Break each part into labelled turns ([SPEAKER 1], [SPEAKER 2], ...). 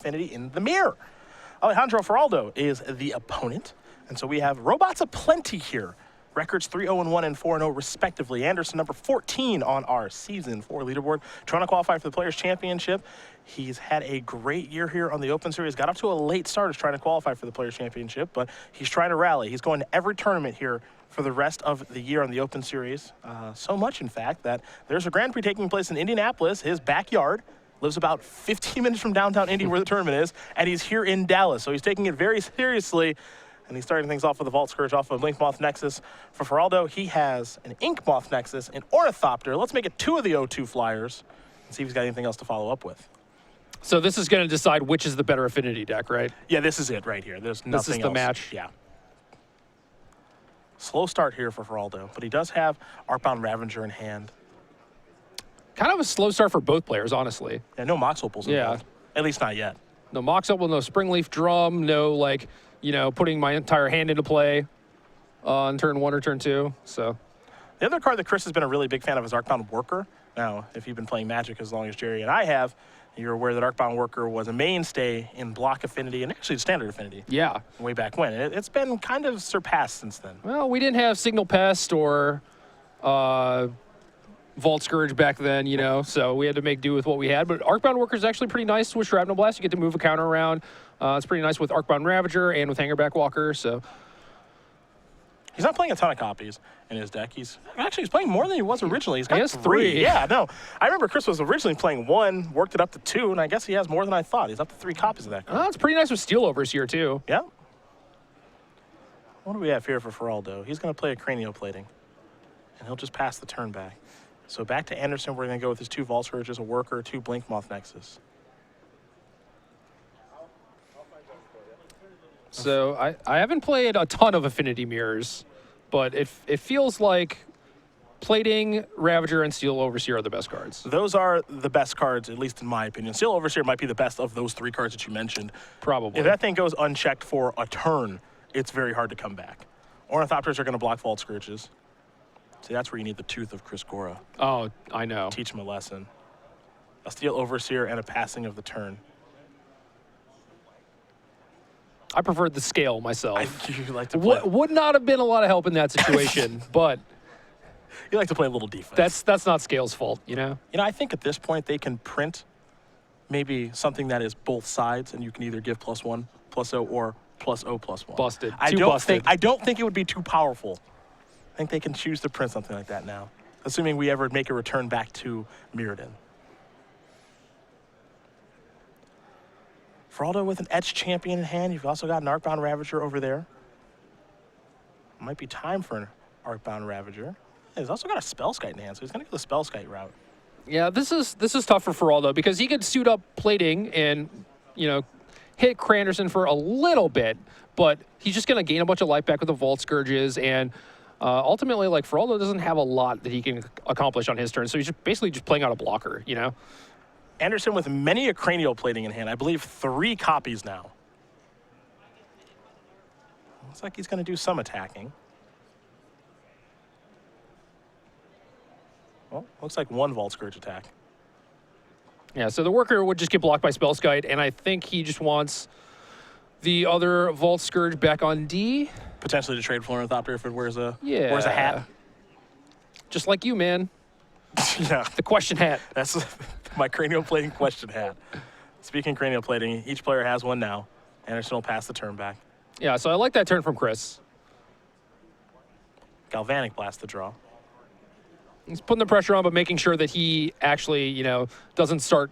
[SPEAKER 1] Affinity in the mirror. Alejandro Faraldo is the opponent, and so we have robots aplenty here. Records 3-0-1 and 4-0 respectively. Andersen, number 14 on our Season 4 leaderboard, trying to qualify for the Players' Championship. He's had a great year here on the Open Series. Got off to a late start trying to qualify for the Players' Championship, but he's trying to rally. He's going to every tournament here for the rest of the year on the Open Series. So much, in fact, that there's a Grand Prix taking place in Indianapolis, his backyard. Lives about 15 minutes from downtown Indy where the tournament is, and he's here in Dallas. So he's taking it very seriously, and he's starting things off with a Vault Scourge off of Blink Moth Nexus. For Faraldo, he has an Ink Moth Nexus, an Ornithopter. Let's make it 2 of the O2 flyers and see if he's got anything else to follow up with.
[SPEAKER 2] So this is going to decide which is the better affinity deck, right?
[SPEAKER 1] Yeah, this is it right here. There's nothing else.
[SPEAKER 2] This is the match?
[SPEAKER 1] Yeah. Slow start here for Faraldo, but he does have Arcbound Ravager in hand.
[SPEAKER 2] Kind of a slow start for both players, honestly.
[SPEAKER 1] Yeah, no Mox Opals involved. At least not yet.
[SPEAKER 2] No Mox Opal, no Springleaf Drum, no, like, you know, putting my entire hand into play on turn 1 or turn 2. So
[SPEAKER 1] the other card that Chris has been a really big fan of is Arcbound Worker. Now, if you've been playing Magic as long as Jerry and I have, you're aware that Arcbound Worker was a mainstay in Block Affinity and actually Standard Affinity. Yeah. Way back when. It's been kind of surpassed since then.
[SPEAKER 2] Well, we didn't have Signal Pest or Vault Scourge back then, you know, so we had to make do with what we had. But Arcbound Worker is actually pretty nice with Shrapnel Blast. You get to move a counter around. It's pretty nice with Arcbound Ravager and with Hangerback Walker, so.
[SPEAKER 1] He's not playing a ton of copies in his deck. He's playing more than he was originally. He's got
[SPEAKER 2] he has 3.
[SPEAKER 1] Yeah, no. I remember Chris was originally playing 1, worked it up to 2, and I guess he has more than I thought. He's up to 3 copies of that card.
[SPEAKER 2] It's pretty nice with Steelovers here, too.
[SPEAKER 1] Yeah. What do we have here for Faraldo? He's going to play a Cranioplating, and he'll just pass the turn back. So back to Andersen, we're going to go with his 2 Vault Scourges, a Worker, 2 Blink Moth Nexus.
[SPEAKER 2] So I haven't played a ton of Affinity Mirrors, but it feels like Plating, Ravager, and Steel Overseer are the best cards.
[SPEAKER 1] Those are the best cards, at least in my opinion. Steel Overseer might be the best of those 3 cards that you mentioned.
[SPEAKER 2] Probably.
[SPEAKER 1] If that thing goes unchecked for a turn, it's very hard to come back. Ornithopters are going to block Vault Scourges. See, that's where you need the Tooth of Chris Gora.
[SPEAKER 2] Oh, I know.
[SPEAKER 1] Teach him a lesson. A Steel Overseer and a passing of the turn.
[SPEAKER 2] I preferred the scale myself.
[SPEAKER 1] You like to play.
[SPEAKER 2] Would not have been a lot of help in that situation, but
[SPEAKER 1] you like to play a little defense.
[SPEAKER 2] That's not Scale's fault, you know?
[SPEAKER 1] You know, I think at this point they can print maybe something that is both sides, and you can either give +1, +0, or +0/+1.
[SPEAKER 2] Busted.
[SPEAKER 1] I don't think it would be too powerful. I think they can choose to print something like that now, assuming we ever make a return back to Mirrodin. Faraldo with an Etched Champion in hand. You've also got an Arcbound Ravager over there. Might be time for an Arcbound Ravager. He's also got a Spellskite in hand, so he's going to go the Spellskite route.
[SPEAKER 2] Yeah, this is tough for Faraldo because he could suit up Plating and, you know, hit Andersen for a little bit, but he's just going to gain a bunch of life back with the Vault Scourges, and ultimately, like, Faraldo doesn't have a lot that he can accomplish on his turn, so he's basically just playing out a blocker, you know?
[SPEAKER 1] Andersen with many a Cranioplating in hand. I believe 3 copies now. Looks like he's going to do some attacking. Well, looks like 1 Vault Scourge attack.
[SPEAKER 2] Yeah, so the Worker would just get blocked by Spellskite, and I think he just wants the other Vault Scourge back on D.
[SPEAKER 1] Potentially to trade for Ornithopter if it wears a hat.
[SPEAKER 2] Just like you, man.
[SPEAKER 1] Yeah.
[SPEAKER 2] The question hat.
[SPEAKER 1] That's my Cranioplating question hat. Speaking of Cranioplating, each player has one now. Andersen will pass the turn back.
[SPEAKER 2] Yeah, so I like that turn from Chris.
[SPEAKER 1] Galvanic Blast the draw.
[SPEAKER 2] He's putting the pressure on, but making sure that he actually, you know, doesn't start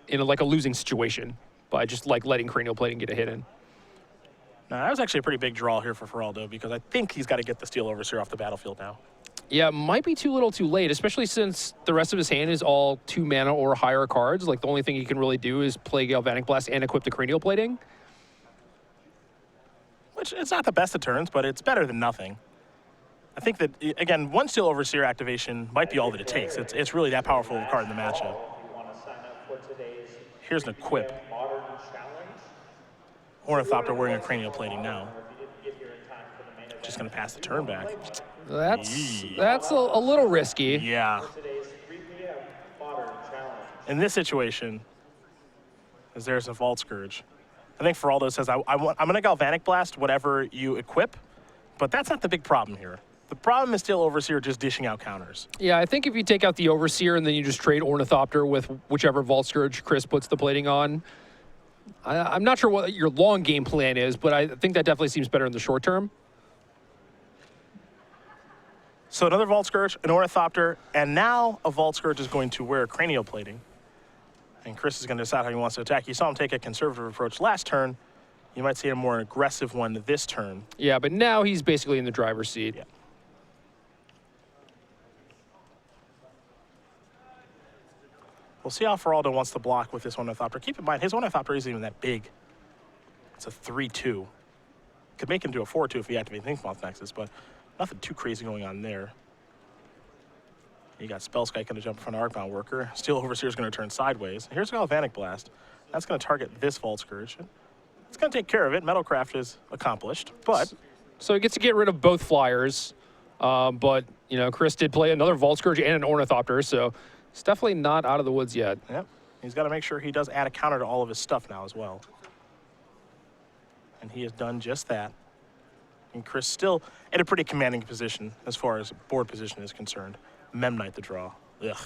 [SPEAKER 2] in like a losing situation by just like letting Cranioplating get a hit in.
[SPEAKER 1] Now, that was actually a pretty big draw here for Faraldo because I think he's got to get the Steel Overseer off the battlefield now.
[SPEAKER 2] Yeah, might be too little too late, especially since the rest of his hand is all 2 mana or higher cards. Like, the only thing he can really do is play Galvanic Blast and equip the Cranioplating.
[SPEAKER 1] Which, it's not the best of turns, but it's better than nothing. I think that, again, 1 Steel Overseer activation might be all that it takes. It's really that powerful of a card in the matchup. Here's an Equip. Ornithopter wearing a Cranioplating now. Just going to pass the turn back.
[SPEAKER 2] That's a little risky.
[SPEAKER 1] Yeah. In this situation, as there's a Vault Scourge. I think Faraldo says, I'm going to Galvanic Blast whatever you equip, but that's not the big problem here. The problem is still Overseer just dishing out counters.
[SPEAKER 2] Yeah, I think if you take out the Overseer and then you just trade Ornithopter with whichever Vault Scourge Chris puts the plating on, I'm not sure what your long game plan is, but I think that definitely seems better in the short term.
[SPEAKER 1] So another Vault Scourge, an Ornithopter, and now a Vault Scourge is going to wear Cranial Plating. And Chris is going to decide how he wants to attack. You saw him take a conservative approach last turn. You might see a more aggressive one this turn.
[SPEAKER 2] Yeah, but now he's basically in the driver's seat.
[SPEAKER 1] Yeah. We'll see how Faraldo wants to block with this Ornithopter. Keep in mind, his Ornithopter isn't even that big. It's a 3-2. Could make him do a 4-2 if he activates Think-Moth Nexus, but nothing too crazy going on there. You got Spellskite going to jump in front of Arcbound Worker. Steel Overseer is going to turn sideways. Here's Galvanic Blast. That's going to target this Vault Scourge. It's going to take care of it. Metalcraft is accomplished, but...
[SPEAKER 2] So he gets to get rid of both flyers, but, you know, Chris did play another Vault Scourge and an Ornithopter, so it's definitely not out of the woods yet.
[SPEAKER 1] Yep. He's got to make sure he does add a counter to all of his stuff now as well. And he has done just that. And Chris still in a pretty commanding position as far as board position is concerned. Memnite the draw. Ugh.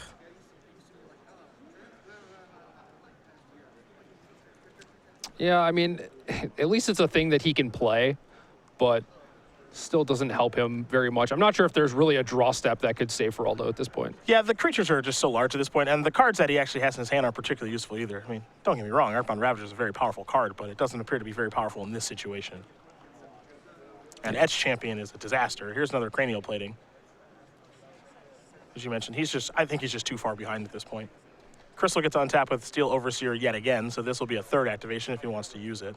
[SPEAKER 2] Yeah, I mean, at least it's a thing that he can play, but still doesn't help him very much. I'm not sure if there's really a draw step that could save Faraldo at this point.
[SPEAKER 1] Yeah, the creatures are just so large at this point, and the cards that he actually has in his hand aren't particularly useful either. I mean, don't get me wrong, Earthbound Ravager is a very powerful card, but it doesn't appear to be very powerful in this situation. And Etch Champion is a disaster. Here's another Cranial Plating. As you mentioned, I think he's just too far behind at this point. Crystal gets on tap with Steel Overseer yet again, so this will be a third activation if he wants to use it.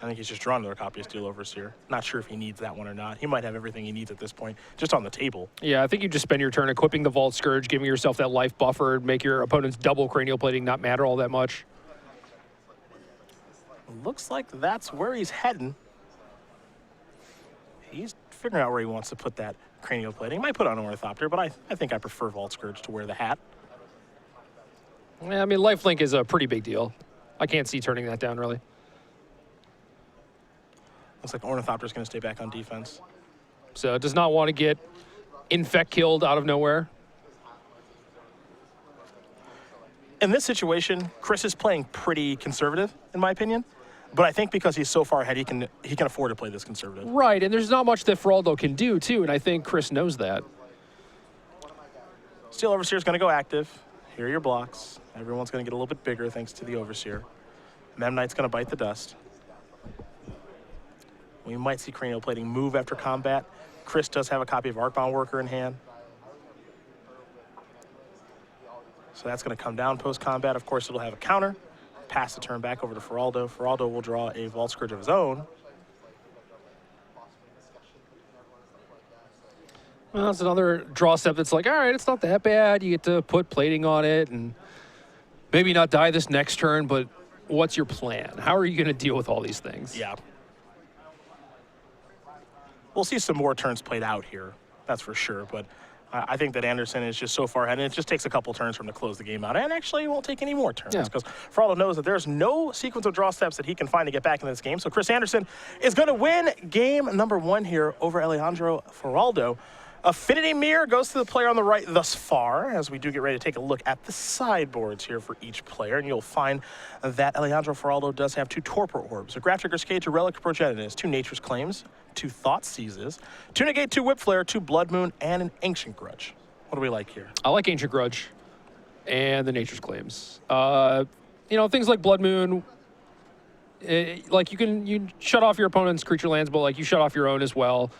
[SPEAKER 1] I think he's just drawn another copy of Steel Overseer. Not sure if he needs that one or not. He might have everything he needs at this point, just on the table.
[SPEAKER 2] Yeah, I think you just spend your turn equipping the Vault Scourge, giving yourself that life buffer, make your opponent's double Cranial Plating not matter all that much.
[SPEAKER 1] Looks like that's where he's heading. He's figuring out where he wants to put that Cranial Plating. He might put on Ornithopter, but I think I prefer Vault Scourge to wear the hat.
[SPEAKER 2] Yeah, I mean, lifelink is a pretty big deal. I can't see turning that down, really.
[SPEAKER 1] Looks like Ornithopter's going to stay back on defense.
[SPEAKER 2] So does not want to get Infect killed out of nowhere.
[SPEAKER 1] In this situation, Chris is playing pretty conservative, in my opinion. But I think because he's so far ahead, he can afford to play this conservative.
[SPEAKER 2] Right, and there's not much that Faraldo can do, too, and I think Chris knows that.
[SPEAKER 1] Steel Overseer is going to go active. Here are your blocks. Everyone's going to get a little bit bigger thanks to the Overseer. Memnite's going to bite the dust. We might see Cranial Plating move after combat. Chris does have a copy of Arcbound Worker in hand. So that's going to come down post-combat. Of course, it'll have a counter. Pass the turn back over to Faraldo. Faraldo will draw a Vault Scourge of his own.
[SPEAKER 2] Well, it's another draw step that's like, all right, it's not that bad. You get to put plating on it and maybe not die this next turn, but what's your plan? How are you going to deal with all these things?
[SPEAKER 1] Yeah. We'll see some more turns played out here, that's for sure, but I think that Andersen is just so far ahead, and it just takes a couple turns for him to close the game out, and actually it won't take any more turns, because Faraldo knows that there's no sequence of draw steps that he can find to get back in this game, so Chris Andersen is going to win game number 1 here over Alejandro Faraldo. Affinity Mirror goes to the player on the right thus far, as we do get ready to take a look at the sideboards here for each player, and you'll find that Alejandro Faraldo does have 2 Torpor Orbs, a Grafdigger's Cage, a Relic of Progenitus, 2 Nature's Claims, 2 Thought Seizes, 2 Negate, 2 Whip Flare, 2 Blood Moon, and an Ancient Grudge. What do we like here?
[SPEAKER 2] I like Ancient Grudge and the Nature's Claims. You know, things like Blood Moon, like you shut off your opponent's creature lands, but like you shut off your own as well.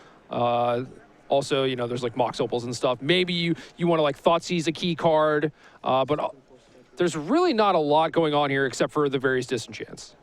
[SPEAKER 2] Also, you know, there's like Mox Opals and stuff. Maybe you want to like Thoughtseize a key card, but there's really not a lot going on here except for the various disenchants.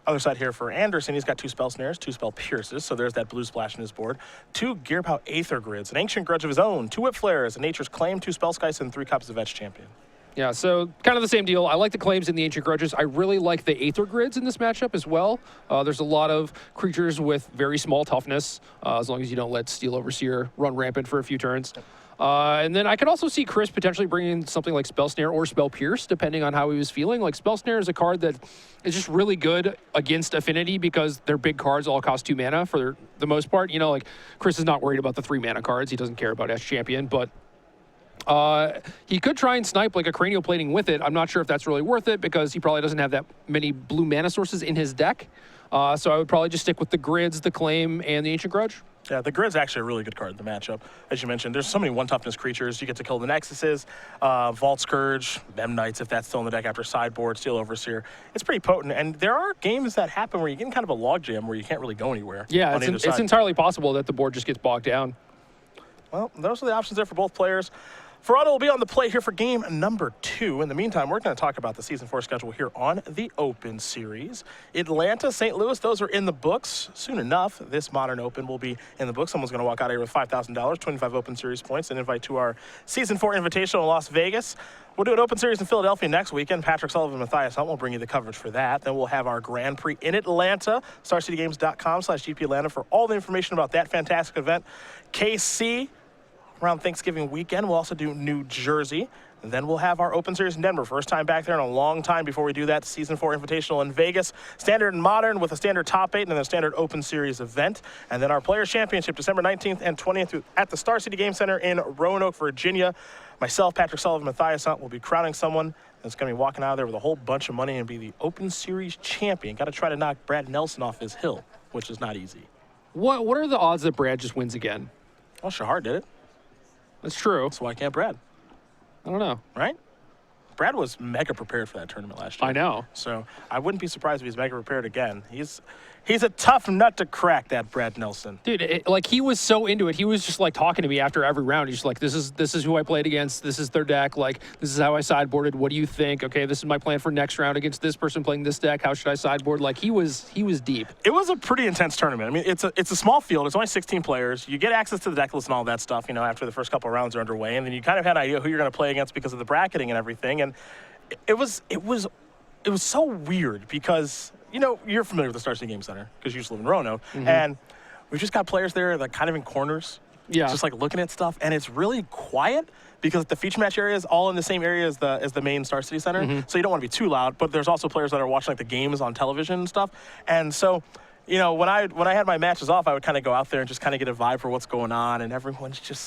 [SPEAKER 1] Other side here for Andersen, he's got 2 Spell Snares, 2 Spell Pierces, so there's that blue splash in his board. 2 Gearpow Aether Grids, an Ancient Grudge of his own, 2 Whip Flares, a Nature's Claim, 2 Spellskites, and 3 copies of Etch Champion.
[SPEAKER 2] Yeah, so kind of the same deal. I like the claims in the Ancient Grudges. I really like the Aether Grids in this matchup as well. There's a lot of creatures with very small toughness, as long as you don't let Steel Overseer run rampant for a few turns. And then I could also see Chris potentially bringing something like Spell Snare or Spell Pierce, depending on how he was feeling. Like, Spell Snare is a card that is just really good against Affinity because their big cards all cost 2 mana for the most part. You know, like, Chris is not worried about the 3 mana cards. He doesn't care about S Champion, but he could try and snipe like a Cranial Plating with it. I'm not sure if that's really worth it because he probably doesn't have that many blue mana sources in his deck. So I would probably just stick with the Grids, the Claim, and the Ancient Grudge.
[SPEAKER 1] Yeah, the Grid's actually a really good card in the matchup. As you mentioned, there's so many one-toughness creatures. You get to kill the Nexuses, Vault Scourge, Mem Knights if that's still in the deck after sideboard, Steel Overseer. It's pretty potent, and there are games that happen where you get in kind of a logjam where you can't really go anywhere.
[SPEAKER 2] Yeah, it's entirely possible that the board just gets bogged down.
[SPEAKER 1] Well, those are the options there for both players. Faraldo will be on the play here for game number 2. In the meantime, we're going to talk about the Season 4 schedule here on the Open Series. Atlanta, St. Louis, those are in the books. Soon enough, this Modern Open will be in the books. Someone's going to walk out here with $5,000, 25 Open Series points, and invite to our Season 4 Invitational in Las Vegas. We'll do an Open Series in Philadelphia next weekend. Patrick Sullivan and Matthias Hunt will bring you the coverage for that. Then we'll have our Grand Prix in Atlanta, StarCityGames.com/GP Atlanta for all the information about that fantastic event. KC, around Thanksgiving weekend. We'll also do New Jersey. And then we'll have our Open Series in Denver. First time back there in a long time before we do that Season 4 Invitational in Vegas. Standard and Modern with a standard top 8 and then a standard Open Series event. And then our Players' Championship, December 19th and 20th at the Star City Game Center in Roanoke, Virginia. Myself, Patrick Sullivan, Matthias Hunt will be crowning someone that's going to be walking out of there with a whole bunch of money and be the Open Series champion. Got to try to knock Brad Nelson off his hill, which is not easy.
[SPEAKER 2] What are the odds that Brad just wins again?
[SPEAKER 1] Well, Shahar did it.
[SPEAKER 2] That's true.
[SPEAKER 1] So why can't Brad?
[SPEAKER 2] I don't know.
[SPEAKER 1] Right? Brad was mega prepared for that tournament last year.
[SPEAKER 2] I know.
[SPEAKER 1] So I wouldn't be surprised if he's mega prepared again. He's a tough nut to crack, that Brad Nelson.
[SPEAKER 2] Dude, like, he was so into it. He was just like talking to me after every round. He's just like, this is who I played against. This is their deck. Like, this is how I sideboarded. What do you think? Okay, this is my plan for next round against this person playing this deck. How should I sideboard? Like, he was deep.
[SPEAKER 1] It was a pretty intense tournament. I mean, it's a small field. It's only 16 players. You get access to the deck list and all that stuff, you know, after the first couple of rounds are underway, and then you kind of had an idea who you're going to play against because of the bracketing and everything. And it was so weird because, you know, you're familiar with the Star City Game Center because you used to live in Roanoke, and we've just got players there that kind of in corners, just like looking at stuff, and it's really quiet because the feature match area is all in the same area as the main Star City Center, so you don't want to be too loud. But there's also players that are watching like the games on television and stuff, and so, you know, when I had my matches off, I would kind of go out there and just kind of get a vibe for what's going on, and everyone's just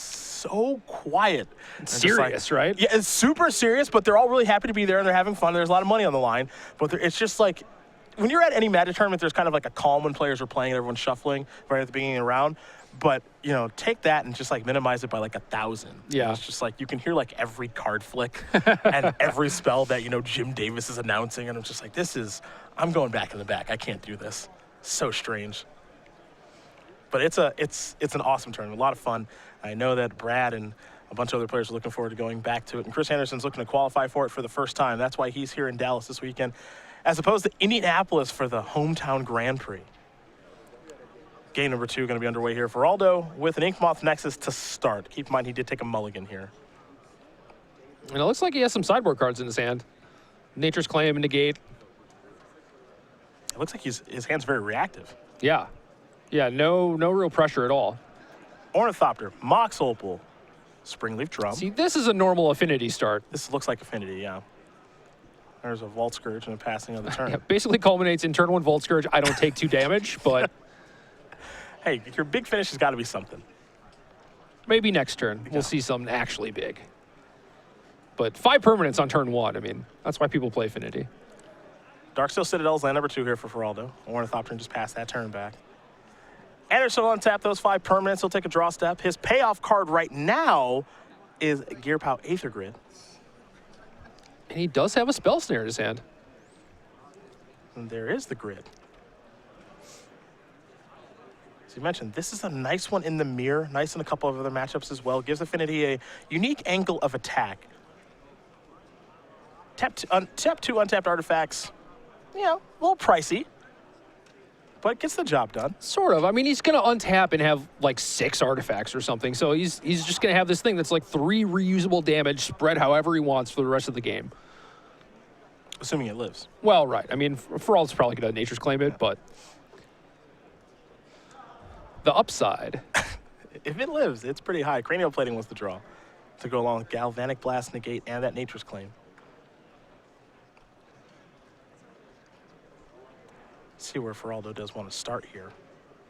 [SPEAKER 1] so quiet.
[SPEAKER 2] It's serious,
[SPEAKER 1] like,
[SPEAKER 2] right?
[SPEAKER 1] Yeah, it's super serious, but they're all really happy to be there and they're having fun. There's a lot of money on the line, but it's just like, when you're at any Magic tournament, there's kind of like a calm when players are playing and everyone's shuffling right at the beginning of the round. But, you know, take that and just like minimize it by like 1,000.
[SPEAKER 2] Yeah.
[SPEAKER 1] It's just like you can hear like every card flick and every spell that, you know, Jim Davis is announcing. And I'm just like, I'm going back in the back. I can't do this. So strange. But it's an awesome tournament, a lot of fun. I know that Brad and a bunch of other players are looking forward to going back to it. And Chris Andersen's looking to qualify for it for the first time. That's why he's here in Dallas this weekend, as opposed to Indianapolis for the hometown Grand Prix. Game number 2 going to be underway here. Faraldo with an Inkmoth Nexus to start. Keep in mind, he did take a mulligan here.
[SPEAKER 2] And it looks like he has some sideboard cards in his hand. Nature's Claim and Negate.
[SPEAKER 1] It looks like his hand's very reactive.
[SPEAKER 2] Yeah. Yeah, no real pressure at all.
[SPEAKER 1] Ornithopter, Mox Opal, Springleaf Drum.
[SPEAKER 2] See, this is a normal Affinity start.
[SPEAKER 1] This looks like Affinity, yeah. There's a Vault Scourge and a passing of the turn.
[SPEAKER 2] Yeah, basically culminates in turn 1 Vault Scourge. I don't take 2 damage, but
[SPEAKER 1] hey, your big finish has got to be something.
[SPEAKER 2] maybe next turn we'll see something actually big. But 5 permanents on turn 1, I mean, that's why people play Affinity.
[SPEAKER 1] Darksteel Citadel's land number 2 here for Faraldo. Ornithopter just passed that turn back. Andersen will untap those 5 permanents. He'll take a draw step. His payoff card right now is Gearpow Aether Grid.
[SPEAKER 2] And he does have a Spell Snare in his hand.
[SPEAKER 1] And there is the grid. As you mentioned, this is a nice one in the mirror. Nice in a couple of other matchups as well. Gives Affinity a unique angle of attack. Tap 2 untapped artifacts. You know, a little pricey, but gets the job done.
[SPEAKER 2] Sort of. I mean, he's going to untap and have like 6 artifacts or something. So he's just going to have this thing that's like 3 reusable damage spread however he wants for the rest of the game.
[SPEAKER 1] Assuming it lives.
[SPEAKER 2] Well, right. I mean, Faraldo's probably going to Nature's Claim it, but the upside.
[SPEAKER 1] If it lives, it's pretty high. Cranial Plating was the draw. to go along with Galvanic Blast, Negate, and that Nature's Claim. Let's see where Faraldo does want to start here.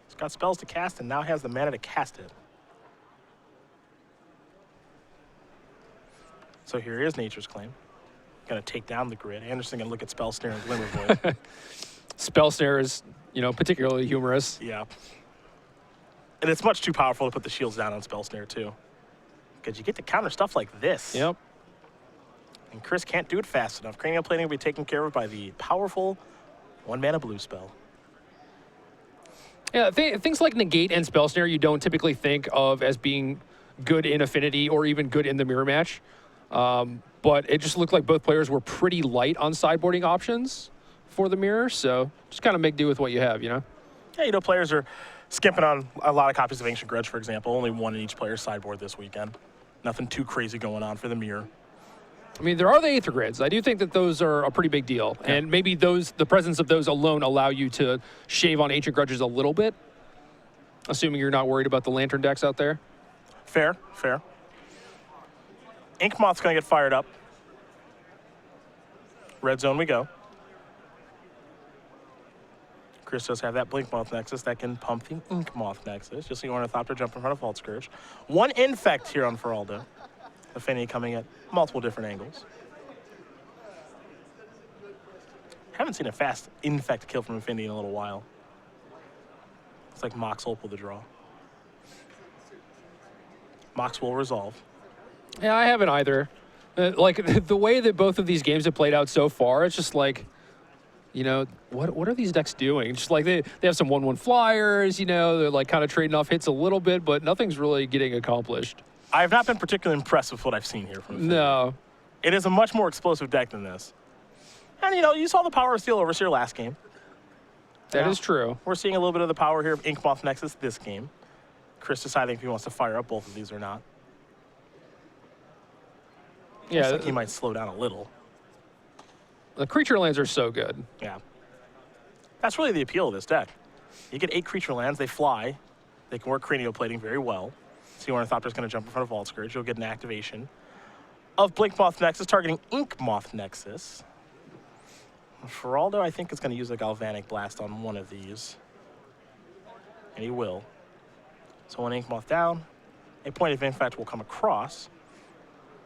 [SPEAKER 1] He's got spells to cast and now has the mana to cast it. So here is Nature's Claim. Gonna take down the grid. Andersen gonna look at Spell Snare and Glimmer Void.
[SPEAKER 2] Spell Snare is, particularly humorous.
[SPEAKER 1] Yeah. And it's much too powerful to put the shields down on Spell Snare too. Because you get to counter stuff like this.
[SPEAKER 2] Yep.
[SPEAKER 1] And Chris can't do it fast enough. Cranial Plating will be taken care of by the powerful 1-mana blue spell.
[SPEAKER 2] Yeah, things like Negate and Spell Snare you don't typically think of as being good in Affinity or even good in the mirror match. But it just looked like both players were pretty light on sideboarding options for the mirror, so just kind of make do with what you have,
[SPEAKER 1] Yeah, players are skimping on a lot of copies of Ancient Grudge, for example. Only one in each player's sideboard this weekend. Nothing too crazy going on for the mirror.
[SPEAKER 2] I mean, there are the Aether Grids. I do think that those are a pretty big deal. Yeah. And maybe the presence of those alone allow you to shave on Ancient Grudges a little bit, assuming you're not worried about the Lantern decks out there.
[SPEAKER 1] Fair. Ink Moth's going to get fired up. Red zone we go. Chris does have that Blink Moth Nexus that can pump the Ink Moth Nexus. You'll see Ornithopter jump in front of Vault Scourge. One Infect here on Faraldo. Affinity coming at multiple different angles. Haven't seen a fast Infect kill from Affinity in a little while. It's like Mox will pull the draw. Mox will resolve.
[SPEAKER 2] Yeah, I haven't either. Like, the way that both of these games have played out so far, it's just like, what are these decks doing? Just like they have some 1/1 flyers, they're like kind of trading off hits a little bit, but nothing's really getting accomplished.
[SPEAKER 1] I have not been particularly impressed with what I've seen here from Affinity.
[SPEAKER 2] No.
[SPEAKER 1] It is a much more explosive deck than this. And, you saw the power of Steel Overseer last game.
[SPEAKER 2] That is true.
[SPEAKER 1] We're seeing a little bit of the power here of Ink Moth Nexus this game. Chris deciding if he wants to fire up both of these or not.
[SPEAKER 2] Yeah.
[SPEAKER 1] Looks like he might slow down a little.
[SPEAKER 2] The creature lands are so good.
[SPEAKER 1] Yeah. That's really the appeal of this deck. You get 8 creature lands, they fly. They can work Cranial Plating very well. See Ornithopter's going to jump in front of Vault Scourge. You'll get an activation of Blink Moth Nexus targeting Ink Moth Nexus. Faraldo, I think, is going to use a Galvanic Blast on one of these. And he will. So one Ink Moth down, a Point of Infect will come across.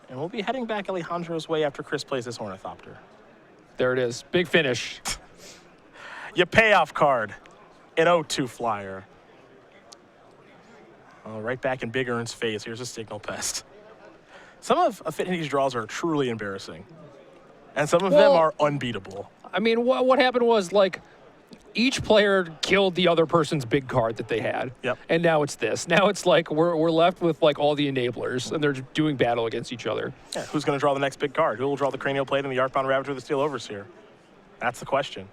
[SPEAKER 1] And we'll be heading back Alejandro's way after Chris plays this Ornithopter.
[SPEAKER 2] There it is. Big finish.
[SPEAKER 1] Your payoff card. An 0-2 flyer. Oh, right back in Big Ern's face. Here's a Signal Pest. Some of Affinity's draws are truly embarrassing. And some of them are unbeatable.
[SPEAKER 2] I mean, what happened was, like, each player killed the other person's big card that they had.
[SPEAKER 1] Yep.
[SPEAKER 2] And now it's this. Now it's like we're left with, like, all the enablers, and they're doing battle against each other.
[SPEAKER 1] Yeah, who's going to draw the next big card? Who will draw the Cranial Plate and the Arcbound Ravager or the Steel Overseer? That's the question.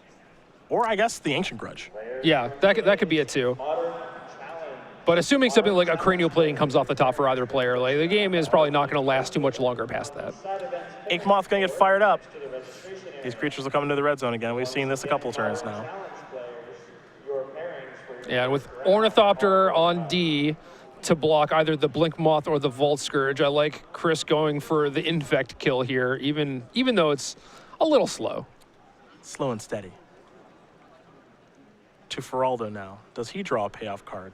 [SPEAKER 1] Or, I guess, the Ancient Grudge.
[SPEAKER 2] Yeah, that could be it, too. But assuming something like a Cranial Plating comes off the top for either player, like, the game is probably not going to last too much longer past that.
[SPEAKER 1] Ink Moth going to get fired up. These creatures will come into the red zone again. We've seen this a couple turns now.
[SPEAKER 2] Yeah, with Ornithopter on D to block either the Blink Moth or the Vault Scourge, I like Chris going for the Infect kill here, even though it's a little slow.
[SPEAKER 1] Slow and steady. To Faraldo now. Does he draw a payoff card?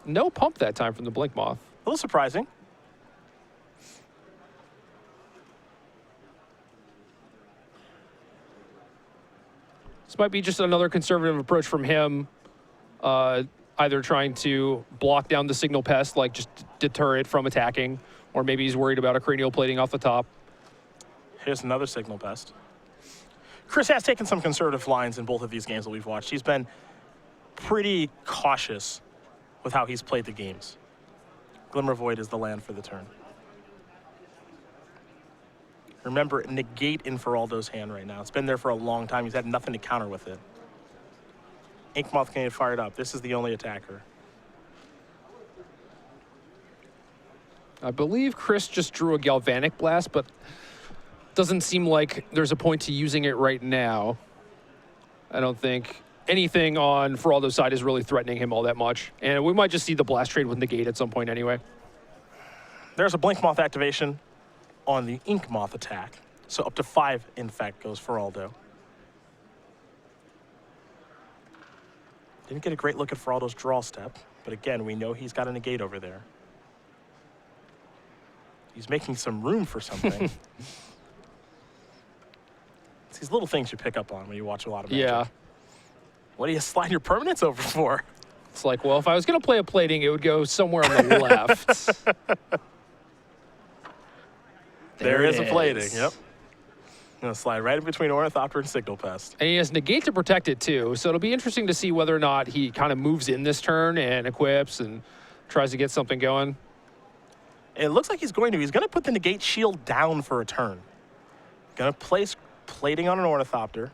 [SPEAKER 2] No pump that time from the Blink Moth.
[SPEAKER 1] A little surprising.
[SPEAKER 2] This might be just another conservative approach from him, either trying to block down the Signal Pest, like just deter it from attacking, or maybe he's worried about a Cranial Plating off the top.
[SPEAKER 1] Here's another Signal Pest. Chris has taken some conservative lines in both of these games that we've watched. He's been pretty cautious with how he's played the games. Glimmer Void is the land for the turn. Remember, Negate in Faraldo's hand right now. It's been there for a long time. He's had nothing to counter with it. Ink Moth can get fired up. This is the only attacker.
[SPEAKER 2] I believe Chris just drew a Galvanic Blast, but doesn't seem like there's a point to using it right now. I don't think anything on Faraldo's side is really threatening him all that much. And we might just see the Blast trade with Negate at some point anyway.
[SPEAKER 1] There's a Blink Moth activation on the Ink Moth attack. So up to 5, in fact, goes Faraldo. Didn't get a great look at Faraldo's draw step, but again, we know he's got a negate over there. He's making some room for something. It's these little things you pick up on when you watch a lot of Magic.
[SPEAKER 2] Yeah.
[SPEAKER 1] What do you slide your permanents over for?
[SPEAKER 2] It's like, well, if I was going to play a plating, it would go somewhere on the left.
[SPEAKER 1] There is a plating, yep. Gonna slide right in between Ornithopter and Signal Pest.
[SPEAKER 2] And he has negate to protect it too, so it'll be interesting to see whether or not he kind of moves in this turn and equips and tries to get something going.
[SPEAKER 1] It looks like he's going to. He's going to put the negate shield down for a turn. Going to place plating on an Ornithopter.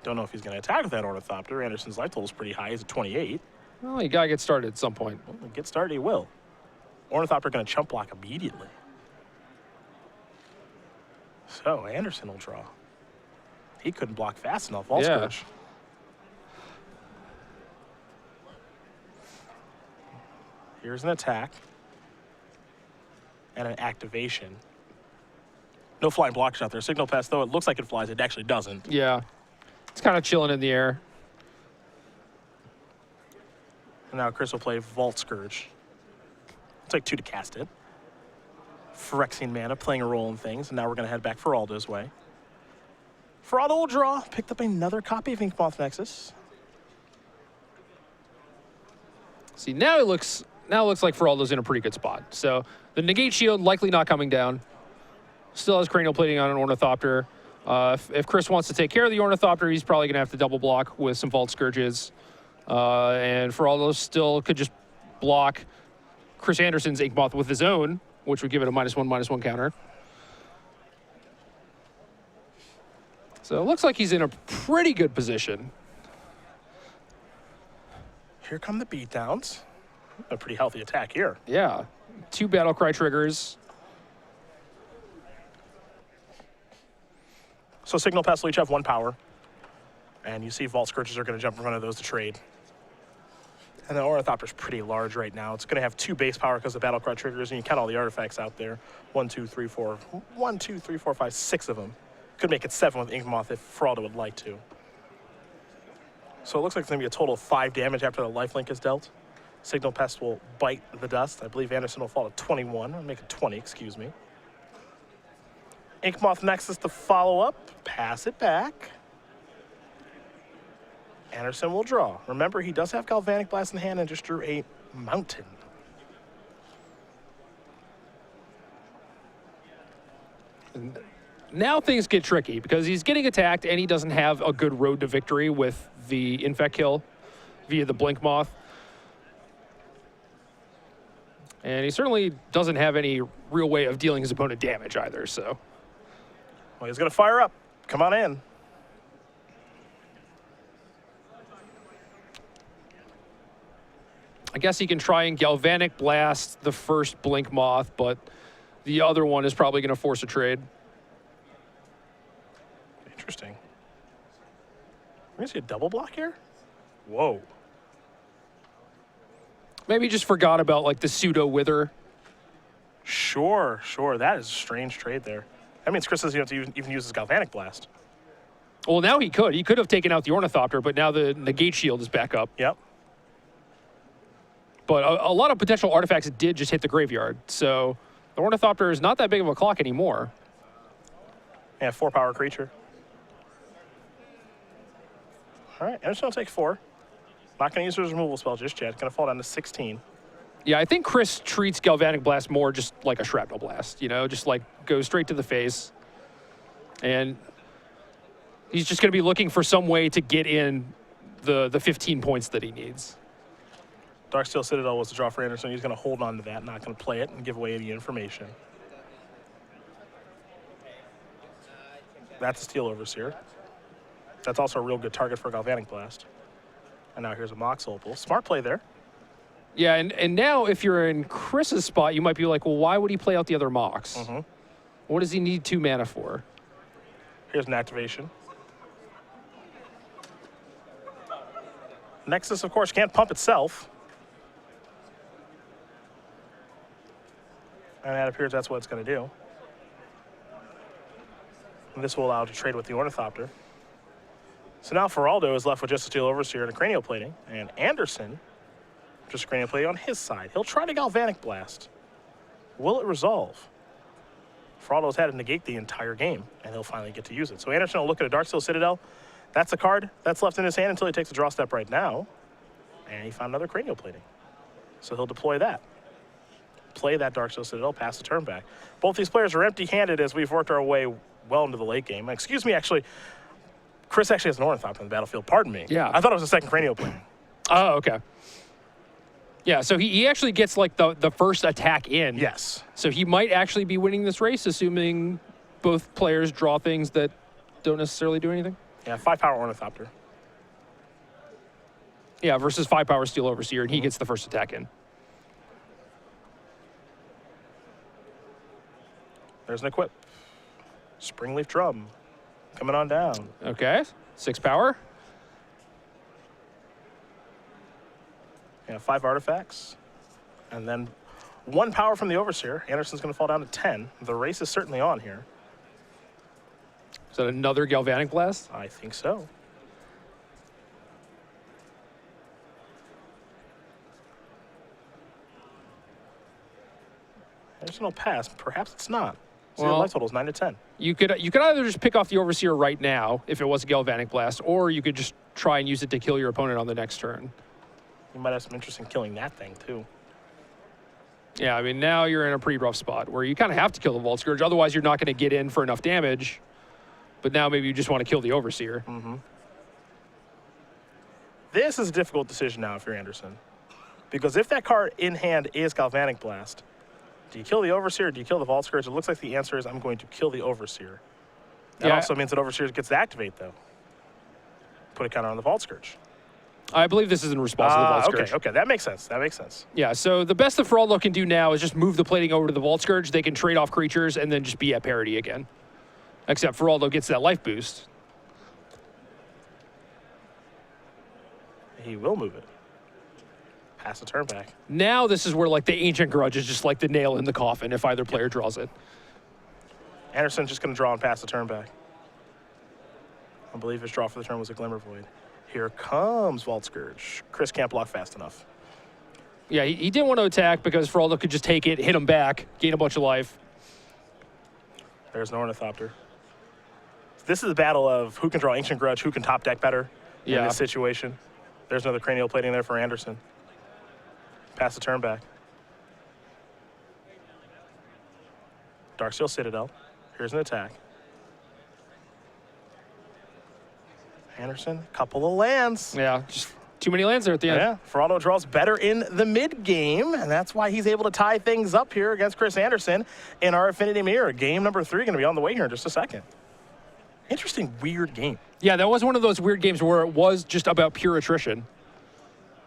[SPEAKER 1] Don't know if he's going to attack with that Ornithopter. Andersen's life total is pretty high. He's at 28.
[SPEAKER 2] Well, you got to get started at some point.
[SPEAKER 1] Well, get started, he will. Ornithopter going to chump block immediately. So Andersen will draw. He couldn't block fast enough. Vault Scourge. Here's an attack. And an activation. No flying blocks out there. Signal Pest, though it looks like it flies, it actually doesn't.
[SPEAKER 2] Yeah. It's kind of chilling in the air.
[SPEAKER 1] And now Chris will play Vault Scourge. It's like 2 to cast it. Phyrexian mana playing a role in things, and now we're going to head back Faraldo's way. Faraldo will draw. Picked up another copy of Ink Moth Nexus.
[SPEAKER 2] See, now it looks like Faraldo's in a pretty good spot. So the negate shield likely not coming down. Still has cranial plating on an Ornithopter. If Chris wants to take care of the Ornithopter, he's probably going to have to double block with some Vault Scourges. And Faraldo still could just block Chris Andersen's Ink Moth with his own, which would give it a -1/-1 counter. So it looks like he's in a pretty good position.
[SPEAKER 1] Here come the beatdowns. A pretty healthy attack here.
[SPEAKER 2] Yeah. 2 Battlecry triggers.
[SPEAKER 1] So Signal Pest will each have 1 power. And you see Vault Scourges are going to jump in front of those to trade. And the Ornithopter's pretty large right now. It's going to have 2 base power because of Battlecry triggers, and you count all the artifacts out there. 1, 2, 3, 4. 1, 2, 3, 4, 5, 6 of them. Could make it 7 with Ink Moth if Faraldo would like to. So it looks like it's going to be a total of 5 damage after the lifelink is dealt. Signal Pest will bite the dust. I believe Andersen will fall to 21. I'll make it 20, excuse me. Ink Moth Nexus to follow up. Pass it back. Andersen will draw. Remember, he does have Galvanic Blast in hand and just drew a Mountain.
[SPEAKER 2] Now things get tricky because he's getting attacked and he doesn't have a good road to victory with the Infect kill via the Blink Moth. And he certainly doesn't have any real way of dealing his opponent damage either, so.
[SPEAKER 1] Well, he's going to fire up. Come on in.
[SPEAKER 2] I guess he can try and Galvanic Blast the first Blink Moth, but the other one is probably going to force a trade.
[SPEAKER 1] Interesting. We're going to see a double block here? Whoa.
[SPEAKER 2] Maybe he just forgot about, like, the pseudo Wither.
[SPEAKER 1] Sure. That is a strange trade there. That means Chris doesn't have to even use his Galvanic Blast.
[SPEAKER 2] Well, now he could. He could have taken out the Ornithopter, but now the negate shield is back up.
[SPEAKER 1] Yep.
[SPEAKER 2] But a lot of potential artifacts did just hit the graveyard, so the Ornithopter is not that big of a clock anymore.
[SPEAKER 1] Yeah, 4 power creature. All right, Andersen will take 4. Not going to use his removal spell just yet. Going to fall down to 16.
[SPEAKER 2] Yeah, I think Chris treats Galvanic Blast more just like a Shrapnel Blast, you know, just like go straight to the face. And he's just going to be looking for some way to get in the 15 points that he needs.
[SPEAKER 1] Darksteel Citadel was the draw for Andersen. He's going to hold on to that, not going to play it and give away any information. That's a Steel Overseer. That's also a real good target for a Galvanic Blast. And now here's a Mox Opal. Smart play there.
[SPEAKER 2] Yeah, and now if you're in Chris's spot, you might be like, well, why would he play out the other Mox?
[SPEAKER 1] Mm-hmm.
[SPEAKER 2] What does he need 2 mana for?
[SPEAKER 1] Here's an activation. Nexus, of course, can't pump itself. And that appears that's what it's going to do. And this will allow it to trade with the Ornithopter. So now Faraldo is left with just a Steel Overseer and a Cranial Plating, and Andersen just a Cranial Plating on his side. He'll try to Galvanic Blast. Will it resolve? Faraldo's had to negate the entire game, and he'll finally get to use it. So Andersen will look at a Darksteel Citadel. That's the card that's left in his hand until he takes a draw step right now. And he found another Cranial Plating. So he'll deploy that. Play that Darksteel Citadel, pass the turn back. Both these players are empty-handed as we've worked our way well into the late game. Excuse me, actually, Chris actually has an Ornithopter on the battlefield. Pardon me.
[SPEAKER 2] Yeah.
[SPEAKER 1] I thought it was a second Cranial Plating.
[SPEAKER 2] Oh, okay. Yeah, so he actually gets like the first attack in.
[SPEAKER 1] Yes.
[SPEAKER 2] So he might actually be winning this race, assuming both players draw things that don't necessarily do anything.
[SPEAKER 1] Yeah, 5-power Ornithopter.
[SPEAKER 2] Yeah, versus 5-power Steel Overseer, and he gets the first attack in.
[SPEAKER 1] There's an equip. Springleaf Drum coming on down.
[SPEAKER 2] Okay, 6-power.
[SPEAKER 1] Yeah, 5 artifacts. And then 1 power from the Overseer. Andersen's going to fall down to 10. The race is certainly on here.
[SPEAKER 2] Is that another Galvanic Blast?
[SPEAKER 1] I think so. Andersen will pass. Perhaps it's not. So the
[SPEAKER 2] Well,
[SPEAKER 1] life total is 9 to 10.
[SPEAKER 2] You could either just pick off the Overseer right now if it was a Galvanic Blast, or you could just try and use it to kill your opponent on the next turn.
[SPEAKER 1] You might have some interest in killing that thing, too.
[SPEAKER 2] Yeah, I mean, now you're in a pretty rough spot where you kind of have to kill the Vault Scourge. Otherwise, you're not going to get in for enough damage. But now maybe you just want to kill the Overseer.
[SPEAKER 1] This is a difficult decision now if you're Andersen. Because if that card in hand is Galvanic Blast, do you kill the Overseer or do you kill the Vault Scourge? It looks like the answer is I'm going to kill the Overseer. That also means that Overseer gets to activate, though. Put a counter on the Vault Scourge.
[SPEAKER 2] I believe this is in response to the Vault Scourge.
[SPEAKER 1] Okay, that makes sense. That makes sense.
[SPEAKER 2] Yeah, so the best that Faraldo can do now is just move the plating over to the Vault Scourge. They can trade off creatures and then just be at parity again. Except Faraldo gets that life boost.
[SPEAKER 1] He will move it. Pass the turn back.
[SPEAKER 2] Now this is where like the Ancient Grudge is just like the nail in the coffin if either player draws it.
[SPEAKER 1] Andersen's just going to draw and pass the turn back. I believe his draw for the turn was a Glimmer Void. Here comes Vault Scourge. Chris can't block fast enough.
[SPEAKER 2] Yeah, he didn't want to attack because Faraldo could just take it, hit him back, gain a bunch of life.
[SPEAKER 1] There's an Ornithopter. This is a battle of who can draw Ancient Grudge, who can top deck better in this situation. There's another Cranial Plating there for Andersen. Pass the turn back. Darksteel Citadel. Here's an attack. Andersen, couple of lands.
[SPEAKER 2] Yeah, just too many lands there at the end.
[SPEAKER 1] Yeah, Faraldo draws better in the mid-game, and that's why he's able to tie things up here against Chris Andersen in our Affinity Mirror. Game number 3 going to be on the way here in just a second. Interesting, weird game.
[SPEAKER 2] Yeah, that was one of those weird games where it was just about pure attrition.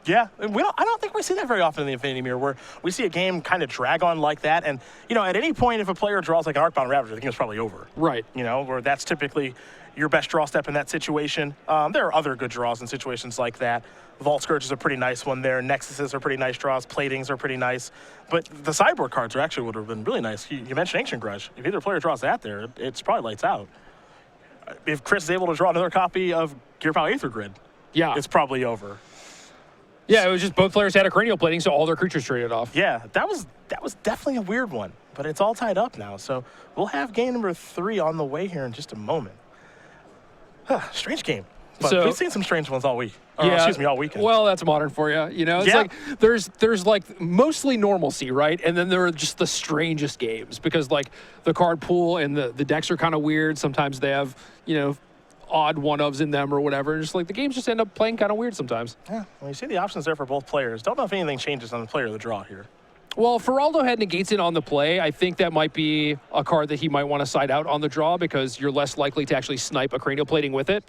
[SPEAKER 1] Yeah, I don't think we see that very often in the Infinity Mirror, where we see a game kind of drag on like that. And, at any point, if a player draws like an Arcbound Ravager, the game's probably over.
[SPEAKER 2] Right.
[SPEAKER 1] Where that's typically your best draw step in that situation. There are other good draws in situations like that. Vault Scourge is a pretty nice one there. Nexuses are pretty nice draws. Platings are pretty nice. But the sideboard cards actually would have been really nice. You mentioned Ancient Grudge. If either player draws that there, it's probably lights out. If Chris is able to draw another copy of Gear Power Aether Grid, it's probably over.
[SPEAKER 2] Yeah, it was just both players had a Cranial Plating, so all their creatures traded off.
[SPEAKER 1] Yeah, that was definitely a weird one, but it's all tied up now. So we'll have game number 3 on the way here in just a moment. Strange game. But we've seen some strange ones all week. All weekend.
[SPEAKER 2] Well, that's modern for you. It's like there's like mostly normalcy, right? And then there are just the strangest games because like the card pool and the decks are kind of weird. Sometimes they have, odd one-ofs in them or whatever. Just like the games just end up playing kind of weird sometimes.
[SPEAKER 1] Yeah, well, you see the options there for both players. Don't know if anything changes on the player of the draw here.
[SPEAKER 2] Well, Faraldo had negates it on the play. I think that might be a card that he might want to side out on the draw because you're less likely to actually snipe a Cranial Plating with it.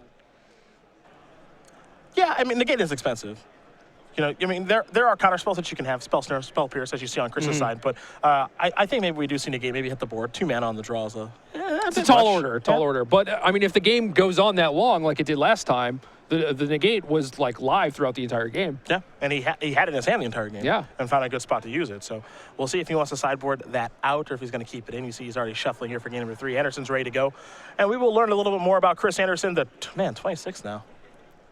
[SPEAKER 1] Yeah, I mean, negate is expensive. There are counter spells that you can have, Spell Snare, Spell Pierce, as you see on Chris's side, but I think maybe we do see negate, maybe hit the board. 2 mana on the draw is it's
[SPEAKER 2] a tall order. But, I mean, if the game goes on that long like it did last time, The negate was like live throughout the entire game.
[SPEAKER 1] Yeah, and he had it in his hand the entire game.
[SPEAKER 2] Yeah.
[SPEAKER 1] And found a good spot to use it. So we'll see if he wants to sideboard that out or if he's going to keep it in. You see he's already shuffling here for game number 3. Anderson's ready to go. And we will learn a little bit more about Chris Andersen, man, 26 now.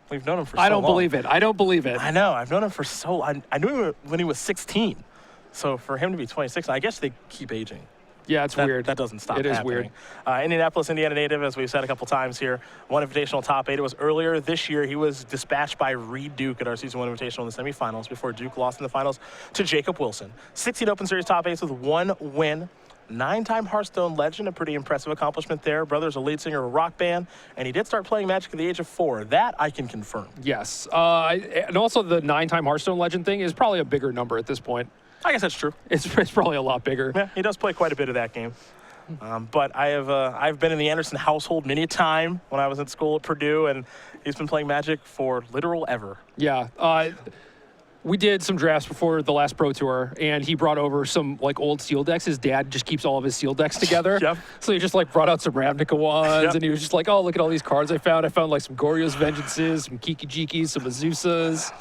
[SPEAKER 1] We've known him for so long.
[SPEAKER 2] I don't believe it. I don't believe it.
[SPEAKER 1] I know. I've known him for so long. I knew him when he was 16. So for him to be 26, I guess they keep aging.
[SPEAKER 2] Yeah, it's weird.
[SPEAKER 1] That doesn't stop.
[SPEAKER 2] It is
[SPEAKER 1] happening.
[SPEAKER 2] weird.
[SPEAKER 1] Indianapolis, Indiana native, as we've said a couple times here, won Invitational top 8. It was earlier this year. He was dispatched by Reed Duke at our Season 1 Invitational in the semifinals before Duke lost in the finals to Jacob Wilson. 16 Open Series top 8s with 1 win. 9-time Hearthstone legend, a pretty impressive accomplishment there. Brother's a lead singer of a rock band, and he did start playing Magic at the age of 4. That I can confirm.
[SPEAKER 2] Yes. And also the 9-time Hearthstone legend thing is probably a bigger number at this point.
[SPEAKER 1] I guess that's true.
[SPEAKER 2] It's probably a lot bigger.
[SPEAKER 1] Yeah, he does play quite a bit of that game. But I've been in the Andersen household many a time when I was in school at Purdue, and he's been playing Magic for literal ever.
[SPEAKER 2] Yeah. We did some drafts before the last Pro Tour, and he brought over some like old Seal decks. His dad just keeps all of his Seal decks together.
[SPEAKER 1] Yep.
[SPEAKER 2] So he just like brought out some Ravnica ones,
[SPEAKER 1] Yep.
[SPEAKER 2] and he was just like, oh, look at all these cards I found. I found like some Goryo's Vengeances, some Kiki-Jikis, some Azusas.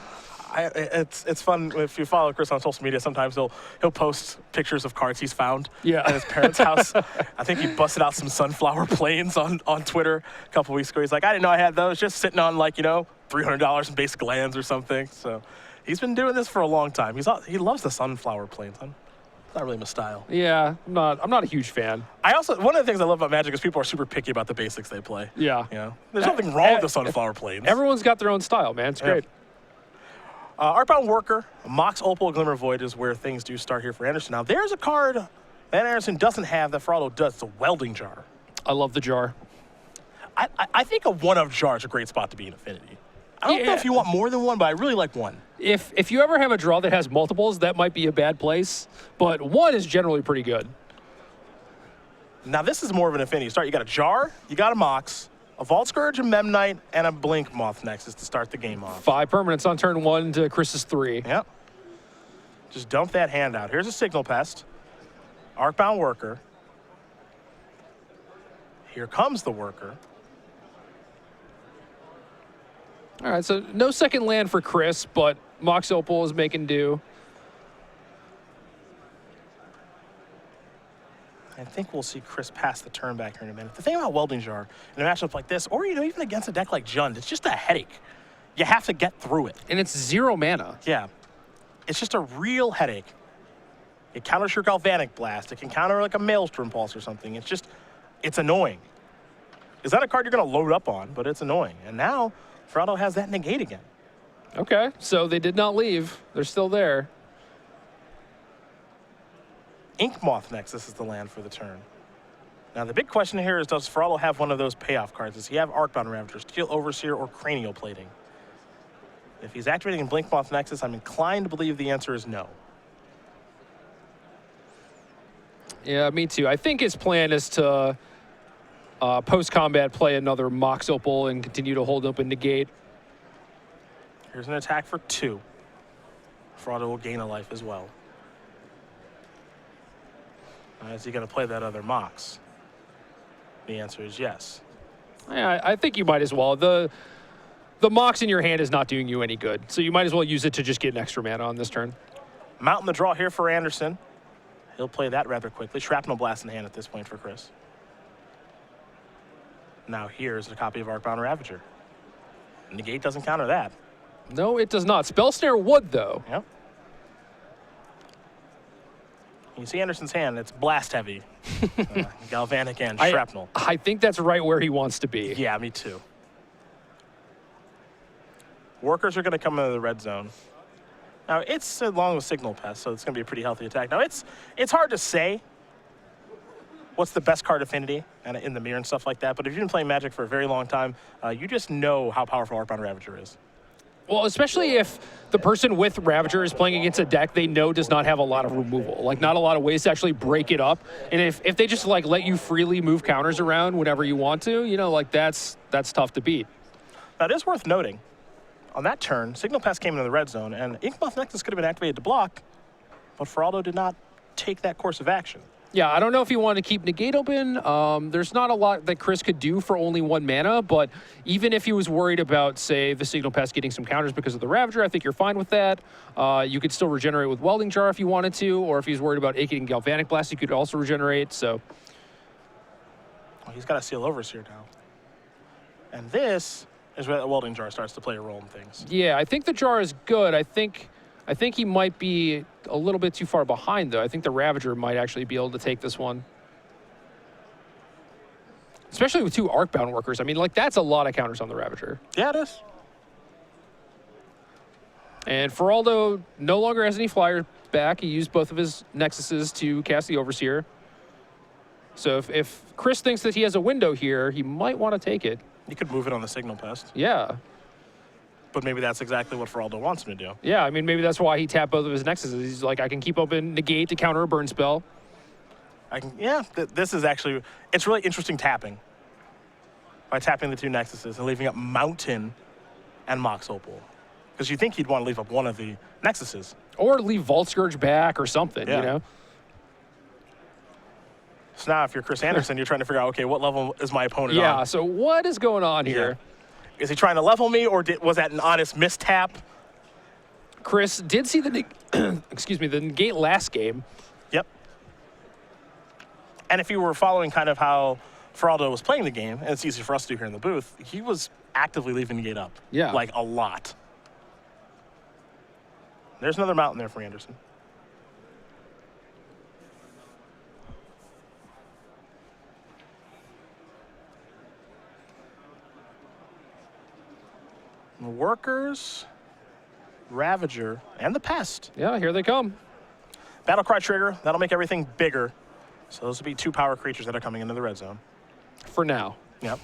[SPEAKER 1] It's fun if you follow Chris on social media. Sometimes he'll post pictures of cards he's found at his parents' house. I think he busted out some Sunflower Plains on Twitter a couple weeks ago. He's like, I didn't know I had those, just sitting on like $300 in basic lands or something. So he's been doing this for a long time. He loves the Sunflower Plains. It's not really my style.
[SPEAKER 2] Yeah, I'm not a huge fan.
[SPEAKER 1] One of the things I love about Magic is people are super picky about the basics they play.
[SPEAKER 2] Yeah.
[SPEAKER 1] There's nothing wrong with the Sunflower Plains.
[SPEAKER 2] Everyone's got their own style, man. It's great.
[SPEAKER 1] Artbound Worker, Mox Opal, Glimmer Void is where things do start here for Andersen. Now, there's a card that Andersen doesn't have that Faraldo does. It's a Welding Jar.
[SPEAKER 2] I love the jar.
[SPEAKER 1] I think a one-of jar is a great spot to be in Affinity. I don't know if you want more than one, but I really like one.
[SPEAKER 2] If you ever have a draw that has multiples, that might be a bad place, but one is generally pretty good.
[SPEAKER 1] Now, this is more of an Affinity start. You got a Jar, you got a Mox, a Vault Scourge, a Memnite, and a Blink Moth Nexus to start the game off.
[SPEAKER 2] 5 permanents on turn 1 to Chris's 3.
[SPEAKER 1] Yep. Just dump that hand out. Here's a Signal Pest. Arcbound Worker. Here comes the Worker.
[SPEAKER 2] All right, so no second land for Chris, but Mox Opal is making do.
[SPEAKER 1] I think we'll see Chris pass the turn back here in a minute. The thing about Welding Jar in a matchup like this, or even against a deck like Jund, it's just a headache. You have to get through it.
[SPEAKER 2] And it's 0 mana.
[SPEAKER 1] Yeah. It's just a real headache. It counters your Galvanic Blast. It can counter like a Maelstrom Pulse or something. It's annoying. Is that a card you're going to load up on? But it's annoying. And now, Faraldo has that negate again.
[SPEAKER 2] Okay, so they did not leave. They're still there.
[SPEAKER 1] Ink Moth Nexus is the land for the turn. Now, the big question here is, does Faraldo have one of those payoff cards? Does he have Arcbound Ravager, Steel Overseer, or Cranial Plating? If he's activating Blink Moth Nexus, I'm inclined to believe the answer is no.
[SPEAKER 2] Yeah, me too. I think his plan is to post-combat play another Mox Opal and continue to hold up and negate.
[SPEAKER 1] Here's an attack for 2. Faraldo will gain a life as well. Is he going to play that other Mox? The answer is yes.
[SPEAKER 2] Yeah, I think you might as well. The Mox in your hand is not doing you any good, so you might as well use it to just get an extra mana on this turn.
[SPEAKER 1] Mountain the draw here for Andersen. He'll play that rather quickly. Shrapnel Blast in hand at this point for Chris. Now here's a copy of Arcbound Ravager. Negate doesn't counter that.
[SPEAKER 2] No, it does not. Spell Snare would, though.
[SPEAKER 1] Yep. You see Andersen's hand, it's blast heavy. Galvanic and Shrapnel.
[SPEAKER 2] I think that's right where he wants to be.
[SPEAKER 1] Yeah, me too. Workers are going to come into the red zone. Now, it's along with Signal Pest, so it's going to be a pretty healthy attack. Now, it's hard to say what's the best card affinity and in the mirror and stuff like that, but if you've been playing Magic for a very long time, you just know how powerful Arcbound Ravager is.
[SPEAKER 2] Well, especially if the person with Ravager is playing against a deck they know does not have a lot of removal, like not a lot of ways to actually break it up. And if they just like let you freely move counters around whenever you want to, like that's tough to beat.
[SPEAKER 1] Now, it is worth noting, on that turn, Signal Pest came into the red zone, and Ink Moth Nexus could have been activated to block, but Faraldo did not take that course of action.
[SPEAKER 2] Yeah, I don't know if he wanted to keep Negate open. There's not a lot that Chris could do for only 1 mana, but even if he was worried about, say, the Signal Pest getting some counters because of the Ravager, I think you're fine with that. You could still regenerate with Welding Jar if you wanted to, or if he's worried about getting Galvanic Blast, you could also regenerate, so.
[SPEAKER 1] Well, he's got a Seal Overseer now. And this is where the Welding Jar starts to play a role in things.
[SPEAKER 2] Yeah, I think the Jar is good. I think he might be a little bit too far behind, though. I think the Ravager might actually be able to take this one. Especially with 2 Arcbound Workers. I mean, like, that's a lot of counters on the Ravager.
[SPEAKER 1] Yeah, it is.
[SPEAKER 2] And Faraldo no longer has any flyers back. He used both of his Nexuses to cast the Overseer. So if Chris thinks that he has a window here, he might want to take it.
[SPEAKER 1] You could move it on the Signal Pest.
[SPEAKER 2] Yeah.
[SPEAKER 1] But maybe that's exactly what Faraldo wants him to do.
[SPEAKER 2] Yeah, I mean, maybe that's why he tapped both of his Nexuses. He's like, I can keep open Negate to counter a burn spell.
[SPEAKER 1] This is actually, it's really interesting tapping. By tapping the 2 Nexuses and leaving up Mountain and Mox Opal. Because you think he'd want to leave up one of the Nexuses.
[SPEAKER 2] Or leave Vault Scourge back or something, you know?
[SPEAKER 1] So now if you're Chris Andersen, you're trying to figure out, okay, what level is my opponent on?
[SPEAKER 2] Yeah, so what is going on here?
[SPEAKER 1] Is he trying to level me, or was that an honest mistap?
[SPEAKER 2] Chris did see the the Negate last game.
[SPEAKER 1] Yep. And if you were following kind of how Faraldo was playing the game, and it's easy for us to do here in the booth, he was actively leaving Negate up.
[SPEAKER 2] Yeah.
[SPEAKER 1] Like, a lot. There's another mountain there for Andersen. Workers, Ravager, and the Pest.
[SPEAKER 2] Yeah, here they come.
[SPEAKER 1] Battlecry trigger, that'll make everything bigger. So those will be 2 power creatures that are coming into the red zone.
[SPEAKER 2] For now.
[SPEAKER 1] Yep.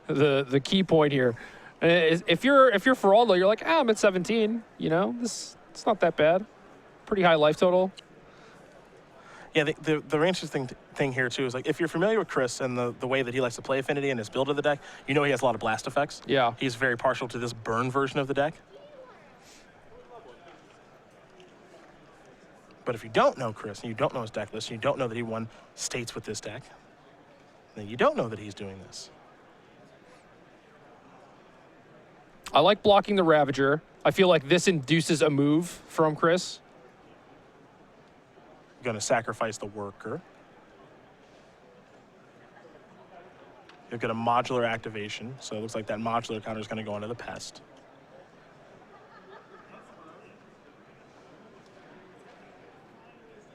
[SPEAKER 2] The key point here, if you're Faraldo, you're like, I'm at 17. You know, it's not that bad. Pretty high life total.
[SPEAKER 1] Yeah, the interesting thing here, too, is like if you're familiar with Chris and the way that he likes to play Affinity and his build of the deck, you know he has a lot of blast effects.
[SPEAKER 2] Yeah.
[SPEAKER 1] He's very partial to this burn version of the deck. But if you don't know Chris and you don't know his deck list and you don't know that he won states with this deck, then you don't know that he's doing this.
[SPEAKER 2] I like blocking the Ravager. I feel like this induces a move from Chris.
[SPEAKER 1] Going to sacrifice the Worker. You'll get a modular activation, so it looks like that modular counter is going to go into the Pest.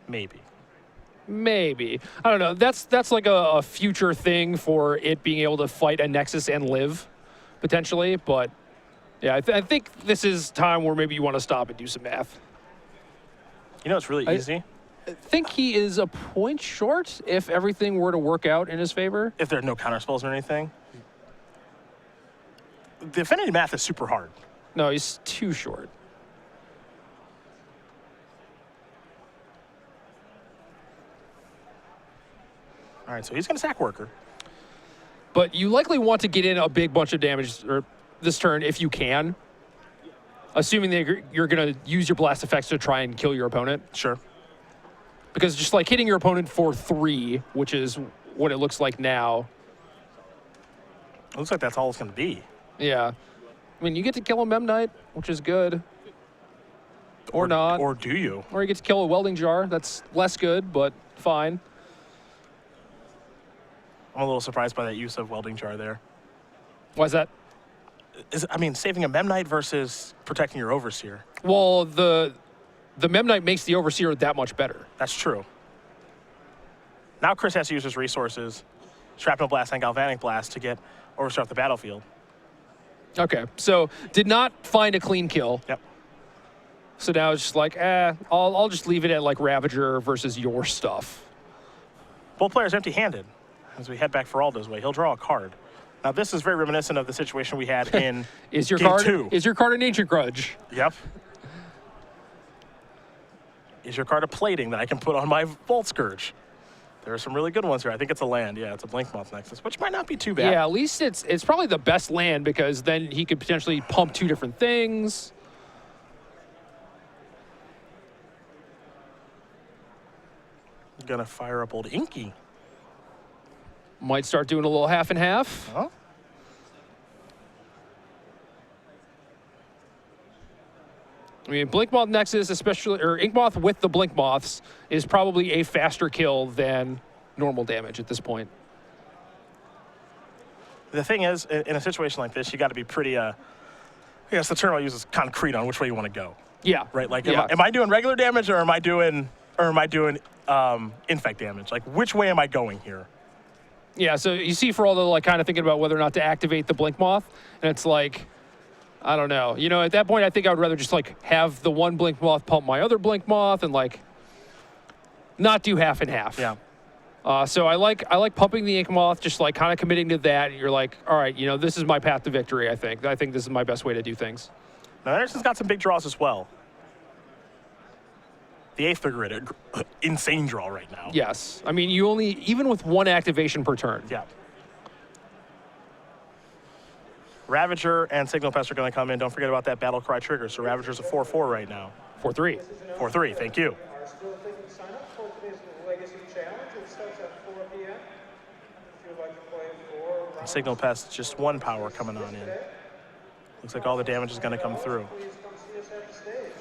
[SPEAKER 1] Maybe. I don't know. That's like a future thing for it being able to fight a Nexus and live, potentially. But yeah, I think this is time where maybe you want to stop and do some math. You know, it's really easy.
[SPEAKER 2] I think he is a point short if everything were to work out in his favor.
[SPEAKER 1] If there are no counter spells or anything. The Affinity math is super hard.
[SPEAKER 2] No, he's too short.
[SPEAKER 1] All right, so he's going to sack Worker.
[SPEAKER 2] But you likely want to get in a big bunch of damage this turn if you can. Assuming that you're going to use your blast effects to try and kill your opponent.
[SPEAKER 1] Sure.
[SPEAKER 2] Because just like hitting your opponent for 3, which is what it looks like now.
[SPEAKER 1] It looks like that's all it's going to be.
[SPEAKER 2] Yeah. I mean, you get to kill a Mem Knight, which is good. Or not.
[SPEAKER 1] Or do you?
[SPEAKER 2] Or you get to kill a Welding Jar. That's less good, but fine.
[SPEAKER 1] I'm a little surprised by that use of Welding Jar there.
[SPEAKER 2] Why is that?
[SPEAKER 1] I mean, saving a Mem Knight versus protecting your Overseer.
[SPEAKER 2] Well, the Mem Knight makes the Overseer that much better.
[SPEAKER 1] That's true. Now Chris has to use his resources, Shrapnel Blast and Galvanic Blast, to get Overseer off the battlefield.
[SPEAKER 2] Okay, so did not find a clean kill.
[SPEAKER 1] Yep.
[SPEAKER 2] So now it's just like, I'll just leave it at like Ravager versus your stuff.
[SPEAKER 1] Both players empty-handed. As we head back Faraldo's way, he'll draw a card. Now this is very reminiscent of the situation we had in
[SPEAKER 2] Is your
[SPEAKER 1] Game
[SPEAKER 2] card
[SPEAKER 1] 2.
[SPEAKER 2] Is your card an Ancient Grudge?
[SPEAKER 1] Yep. Is your card a plating that I can put on my Vault Scourge? There are some really good ones here. I think it's a land. Yeah, it's a Blinkmoth Nexus, which might not be too bad.
[SPEAKER 2] Yeah, at least it's probably the best land because then he could potentially pump 2 different things.
[SPEAKER 1] Gonna fire up old Inky.
[SPEAKER 2] Might start doing a little half and half.
[SPEAKER 1] Huh?
[SPEAKER 2] I mean, Blinkmoth Nexus, especially, or Inkmoth with the Blinkmoths, is probably a faster kill than normal damage at this point.
[SPEAKER 1] The thing is, in a situation like this, you got to be pretty, I guess the term I use is concrete on which way you want to go.
[SPEAKER 2] Yeah.
[SPEAKER 1] Right? Like,
[SPEAKER 2] yeah.
[SPEAKER 1] am I doing regular damage or am I doing infect damage? Like, which way am I going here?
[SPEAKER 2] Yeah, so you see Faraldo like kind of thinking about whether or not to activate the Blinkmoth, and it's like, I don't know. You know, at that point, I think I would rather just like have the one Blinkmoth pump my other Blinkmoth and like not do half and half.
[SPEAKER 1] Yeah.
[SPEAKER 2] So I like pumping the Inkmoth, just like kind of committing to that. You're like, all right, you know, this is my path to victory. I think this is my best way to do things.
[SPEAKER 1] Now Andersen's got some big draws as well. The 8th grid, insane draw right now.
[SPEAKER 2] Yes, I mean you only even with one activation per turn.
[SPEAKER 1] Yeah. Ravager and Signal Pest are going to come in. Don't forget about that Battle Cry trigger. So Ravager's a 4/4 right now.
[SPEAKER 2] 4/3.
[SPEAKER 1] 4/3. Thank you.
[SPEAKER 3] Are still taking sign up for today's Legacy Challenge. It starts at 4 p.m. If you'd like to play 4 rounds,
[SPEAKER 1] Signal Pest, just 1 power coming on in. Looks like all the damage is going to come through.
[SPEAKER 3] please come see us at the stage.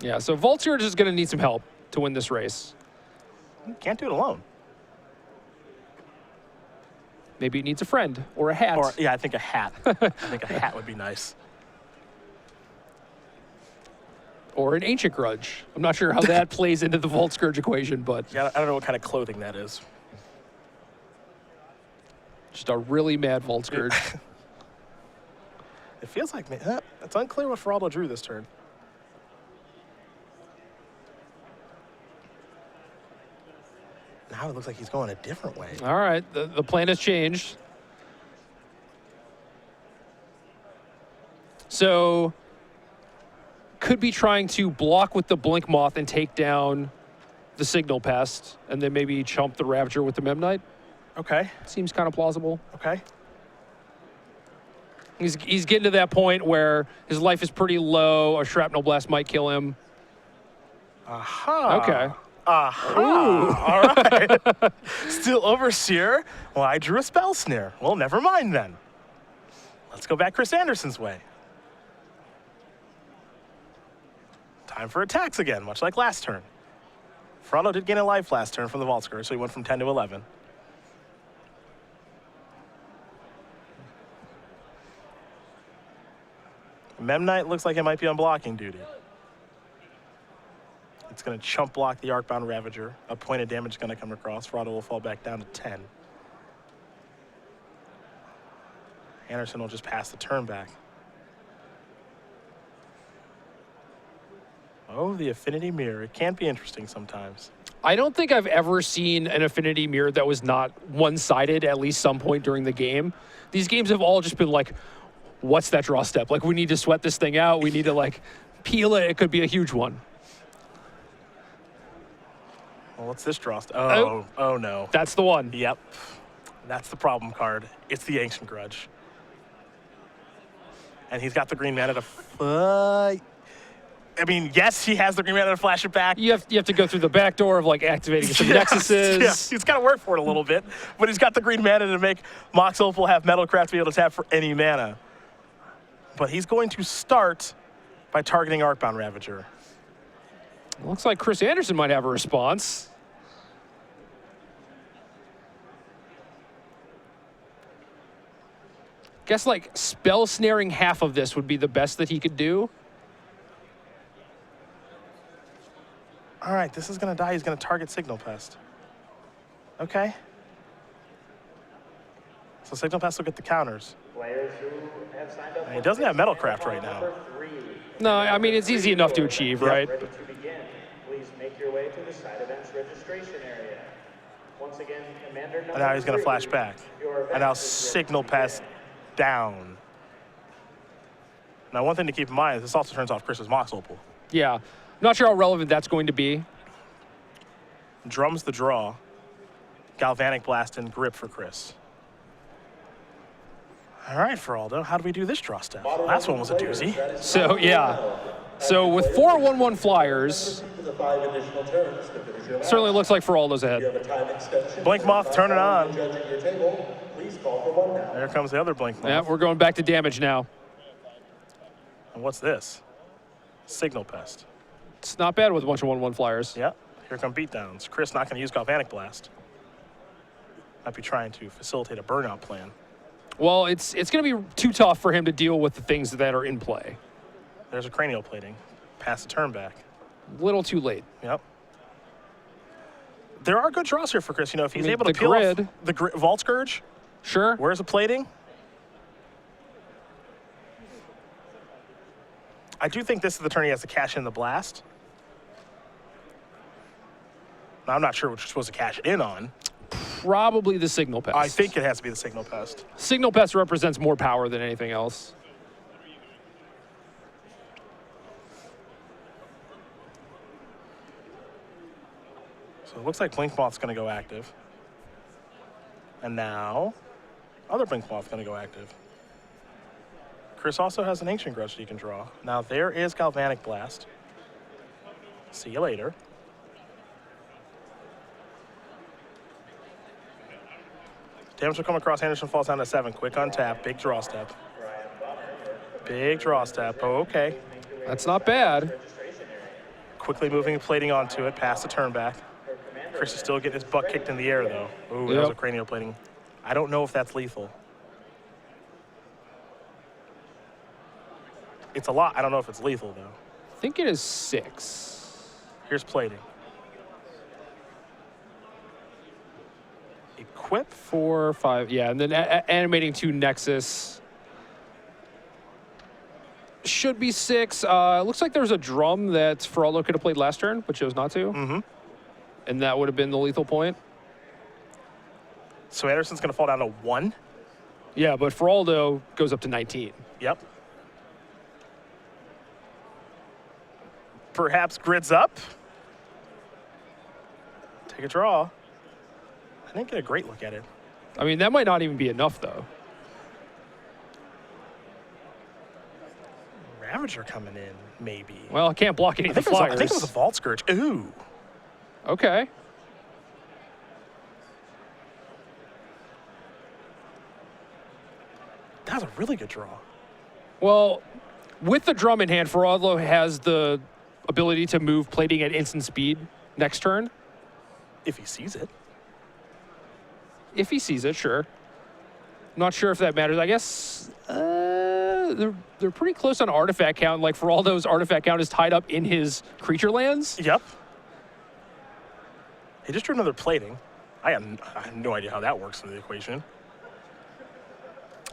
[SPEAKER 2] Yeah, so Vault Surge is going to need some help to win this race.
[SPEAKER 1] Can't do it alone.
[SPEAKER 2] Maybe it needs a friend or a hat.
[SPEAKER 1] Or, yeah, I think a hat. I think a hat would be nice.
[SPEAKER 2] Or an Ancient Grudge. I'm not sure how that plays into the Vault Scourge equation, but
[SPEAKER 1] Yeah, I don't know what kind of clothing that is.
[SPEAKER 2] just a really mad Vault Scourge.
[SPEAKER 1] It feels like, it's unclear what Faraldo drew this turn. Now it looks like he's going a different way.
[SPEAKER 2] All right, the plan has changed. So, could be trying to block with the Blinkmoth and take down the Signal Pest, and then maybe chump the Ravager with the Memnite.
[SPEAKER 1] Okay,
[SPEAKER 2] Seems kind of plausible.
[SPEAKER 1] okay.
[SPEAKER 2] He's getting to that point where his life is pretty low. A Shrapnel Blast might kill him.
[SPEAKER 1] Aha.
[SPEAKER 2] Okay.
[SPEAKER 1] Aha. All right. Still Overseer. Well, I drew a Spell Snare. Well, never mind then. Let's go back Chris Andersen's way. Time for attacks again, much like last turn. Faraldo did gain a life last turn from the Vault Scourge, so he went from 10 to 11. Memnite looks like it might be on blocking duty. It's going to chump block the Arcbound Ravager. A point of damage is going to come across. Faraldo will fall back down to 10. Andersen will just pass the turn back. Oh, the Affinity Mirror. It can be interesting sometimes.
[SPEAKER 2] I don't think I've ever seen an Affinity Mirror that was not one-sided at least some point during the game. These games have all just been like, what's that draw step? Like, we need to sweat this thing out. We need to, like, peel it. It could be a huge one.
[SPEAKER 1] Well, what's this draw step? Oh, no.
[SPEAKER 2] That's the one.
[SPEAKER 1] Yep. That's the problem card. It's the Ancient Grudge. And he's got the green mana to... I mean, yes, he has the green mana to flash it back.
[SPEAKER 2] You have to go through the back door of, like, activating some Nexuses.
[SPEAKER 1] Yeah, he's got to work for it a little bit. But he's got the green mana to make Mox Opal have Metalcraft to be able to tap for any mana. But he's going to start by targeting Arcbound Ravager.
[SPEAKER 2] Looks like Chris Andersen might have a response. Guess, like, spell snaring half of this would be the best that he could do.
[SPEAKER 1] All right, this is going to die. He's going to target Signal Pest. Okay. So Signal Pest will get the counters.
[SPEAKER 3] Players who have signed up
[SPEAKER 1] And he doesn't have Metalcraft right now.
[SPEAKER 3] number 3.
[SPEAKER 2] No, I mean, it's easy enough to achieve, right?
[SPEAKER 3] Ready to begin. Please make your way to the side events registration area. Once again, Commander number
[SPEAKER 1] And now he's going to
[SPEAKER 3] 3,
[SPEAKER 1] flash back.
[SPEAKER 3] your
[SPEAKER 1] And now
[SPEAKER 3] event is
[SPEAKER 1] Signal
[SPEAKER 3] ready to
[SPEAKER 1] Pest down. Now, one thing to keep in mind is this also turns off Chris's Mox Opal.
[SPEAKER 2] Yeah. Not sure how relevant that's going to be.
[SPEAKER 1] Drums the draw. Galvanic Blast and Grip for Chris. All right, Faraldo, how do we do this draw step? Last one was a doozy.
[SPEAKER 2] So, yeah. So with 4 1/1 flyers,
[SPEAKER 4] The 5 additional turns to finish your round.
[SPEAKER 2] certainly looks like Faraldo's
[SPEAKER 4] You
[SPEAKER 2] ahead.
[SPEAKER 4] have a time extension.
[SPEAKER 1] Blink Moth, turn it on.
[SPEAKER 4] Judging your table, please call for one now.
[SPEAKER 1] There comes the other Blink Moth.
[SPEAKER 2] Yeah, we're going back to damage now.
[SPEAKER 1] And what's this? Signal Pest.
[SPEAKER 2] It's not bad with a bunch of 1/1 flyers.
[SPEAKER 1] Yep. Here come beatdowns. Chris not going to use Galvanic Blast. Might be trying to facilitate a burnout plan.
[SPEAKER 2] Well, it's going to be too tough for him to deal with the things that are in play.
[SPEAKER 1] There's a cranial plating. Pass the turn back.
[SPEAKER 2] Little too late.
[SPEAKER 1] Yep. There are good draws here for Chris. You know, if he's
[SPEAKER 2] I mean,
[SPEAKER 1] able to
[SPEAKER 2] the
[SPEAKER 1] peel
[SPEAKER 2] grid.
[SPEAKER 1] off the Vault Scourge,
[SPEAKER 2] Sure.
[SPEAKER 1] where's the plating? I do think this is the turn he has to cash in the blast. Now, I'm not sure what you're supposed to cash it in on.
[SPEAKER 2] Probably the Signal Pest.
[SPEAKER 1] I think it has to be the Signal Pest.
[SPEAKER 2] Signal Pest represents more power than anything else.
[SPEAKER 1] So it looks like Blink Moth's going to go active. And now, other Blink Moth's going to go active. Chris also has an Ancient Grudge that he can draw. Now there is Galvanic Blast. See you later. Damage will come across. Andersen falls down to 7. Quick untap. Big draw step. Big draw step. Oh, okay.
[SPEAKER 2] That's not bad.
[SPEAKER 1] Quickly moving and plating onto it. Past the turn back. Chris is still getting his butt kicked in the air, though. Ooh, that was a
[SPEAKER 2] Yep.
[SPEAKER 1] cranial plating. I don't know if that's lethal. It's a lot. I don't know if it's lethal, though.
[SPEAKER 2] I think it is 6.
[SPEAKER 1] Here's plating. Equip.
[SPEAKER 2] 4, 5. Yeah, and then animating to Nexus. Should be 6. Looks like there's a drum that Faraldo could have played last turn, but chose not to.
[SPEAKER 1] Mm-hmm.
[SPEAKER 2] And that would have been the lethal point.
[SPEAKER 1] So Andersen's going to fall down to 1.
[SPEAKER 2] Yeah, but Faraldo goes up to 19.
[SPEAKER 1] Yep. Perhaps grids up. Take a draw. I didn't get a great look at it.
[SPEAKER 2] I mean, that might not even be enough, though.
[SPEAKER 1] Ravager coming in, maybe.
[SPEAKER 2] Well, I can't block any
[SPEAKER 1] I
[SPEAKER 2] of the
[SPEAKER 1] think,
[SPEAKER 2] flyers.
[SPEAKER 1] I think it was a Vault Scourge. Ooh.
[SPEAKER 2] Okay.
[SPEAKER 1] That was a really good draw.
[SPEAKER 2] Well, with the drum in hand, Faraldo has the ability to move plating at instant speed next turn.
[SPEAKER 1] If he sees it.
[SPEAKER 2] If he sees it, sure. Not sure if that matters. I guess they're pretty close on artifact count. Like Faraldo's artifact count is tied up in his creature lands.
[SPEAKER 1] Yep. He just drew another plating. I have no idea how that works in the equation.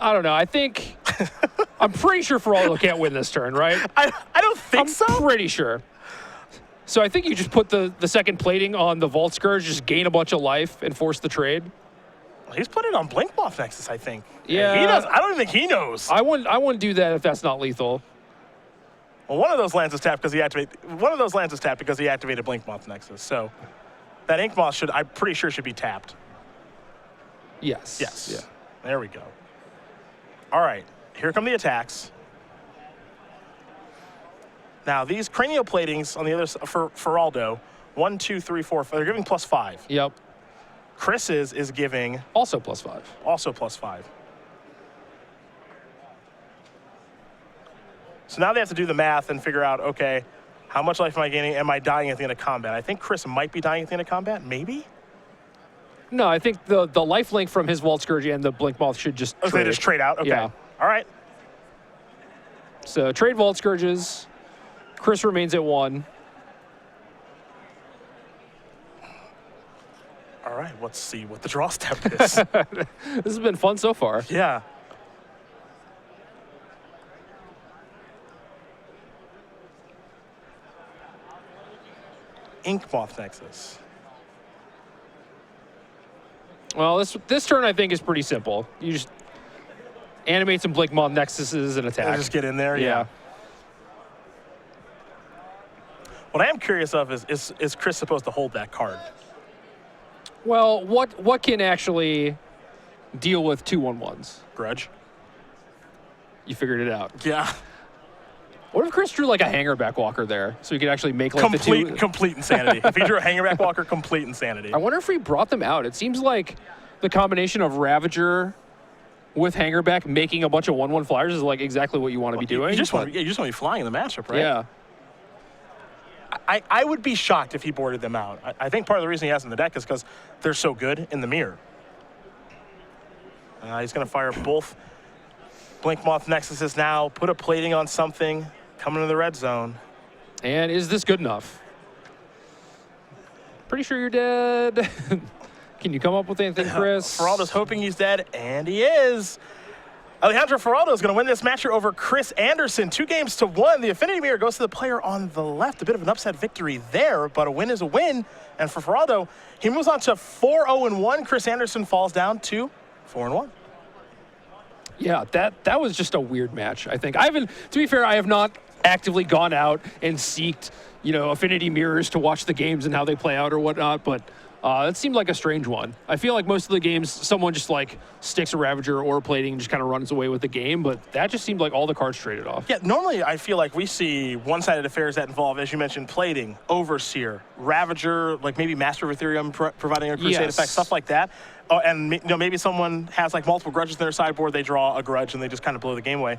[SPEAKER 2] I don't know. I think I'm pretty sure Faraldo can't win this turn, right?
[SPEAKER 1] I don't think
[SPEAKER 2] I'm
[SPEAKER 1] so.
[SPEAKER 2] pretty sure. So I think you just put the second plating on the Vault Scourge, just gain a bunch of life and force the trade.
[SPEAKER 1] He's put it on Blink Moth Nexus, I think.
[SPEAKER 2] Yeah.
[SPEAKER 1] He does. I don't even think he knows.
[SPEAKER 2] I wouldn't do that if that's not lethal.
[SPEAKER 1] Well, one of those lands is tapped because he activated Blink Moth Nexus. So that Ink Moth I'm pretty sure should be tapped.
[SPEAKER 2] Yes.
[SPEAKER 1] Yes.
[SPEAKER 2] Yeah.
[SPEAKER 1] There we go. All right. Here come the attacks. Now these cranial platings on the other side for Faraldo, 1, 2, 3, 4. They're giving +5.
[SPEAKER 2] Yep.
[SPEAKER 1] Chris's is giving
[SPEAKER 2] Also +5.
[SPEAKER 1] also +5. So now they have to do the math and figure out, okay, how much life am I gaining? Am I dying at the end of combat? I think Chris might be dying at the end of combat, maybe?
[SPEAKER 2] No, I think the life link from his Vault Scourge and the Blink Moth should just
[SPEAKER 1] Oh,
[SPEAKER 2] trade.
[SPEAKER 1] they just trade out? Okay.
[SPEAKER 2] Yeah.
[SPEAKER 1] All right.
[SPEAKER 2] So trade Vault Scourges. Chris remains at 1.
[SPEAKER 1] All right, let's see what the draw step is.
[SPEAKER 2] This has been fun so far.
[SPEAKER 1] Yeah. Ink Moth Nexus.
[SPEAKER 2] Well, this turn I think is pretty simple. You just animate some Blink Moth Nexuses and attack.
[SPEAKER 1] Just get in there?
[SPEAKER 2] Yeah.
[SPEAKER 1] What I am curious of is Chris supposed to hold that card?
[SPEAKER 2] Well, what can actually deal with 2/1/1s?
[SPEAKER 1] Grudge?
[SPEAKER 2] You figured it out.
[SPEAKER 1] Yeah.
[SPEAKER 2] What if Chris drew like a hanger back walker there, so he could actually make like the two?
[SPEAKER 1] Complete insanity. If he drew a hanger back walker, complete insanity.
[SPEAKER 2] I wonder if he brought them out. It seems like the combination of Ravager with hanger back making a bunch of 1/1 flyers is like exactly what you want to be doing.
[SPEAKER 1] You just want to be flying in the matchup, right?
[SPEAKER 2] Yeah.
[SPEAKER 1] I would be shocked if he boarded them out. I think part of the reason he has in the deck is because they're so good in the mirror. He's going to fire both Blink Moth Nexuses now, put a plating on something, coming to the red zone.
[SPEAKER 2] And is this good enough? Pretty sure you're dead. Can you come up with anything, Chris?
[SPEAKER 1] Faraldo's hoping he's dead, and he is. Alejandro Faraldo is going to win this match over Chris Andersen, 2-1. The Affinity Mirror goes to the player on the left. A bit of an upset victory there, but a win is a win. And for Faraldo, he moves on to 4-0-1. Chris Andersen falls down to 4-1.
[SPEAKER 2] Yeah, that was just a weird match, I think. To be fair, I have not actively gone out and seeked, Affinity Mirrors to watch the games and how they play out or whatnot, but it seemed like a strange one. I feel like most of the games, someone just like sticks a Ravager or a plating and just kind of runs away with the game, but that just seemed like all the cards traded off.
[SPEAKER 1] Yeah, normally I feel like we see one-sided affairs that involve, as you mentioned, plating, Overseer, Ravager, like maybe Master of Ethereum providing a crusade effect, stuff like that. Oh, and maybe someone has like multiple grudges in their sideboard, they draw a grudge and they just kind of blow the game away.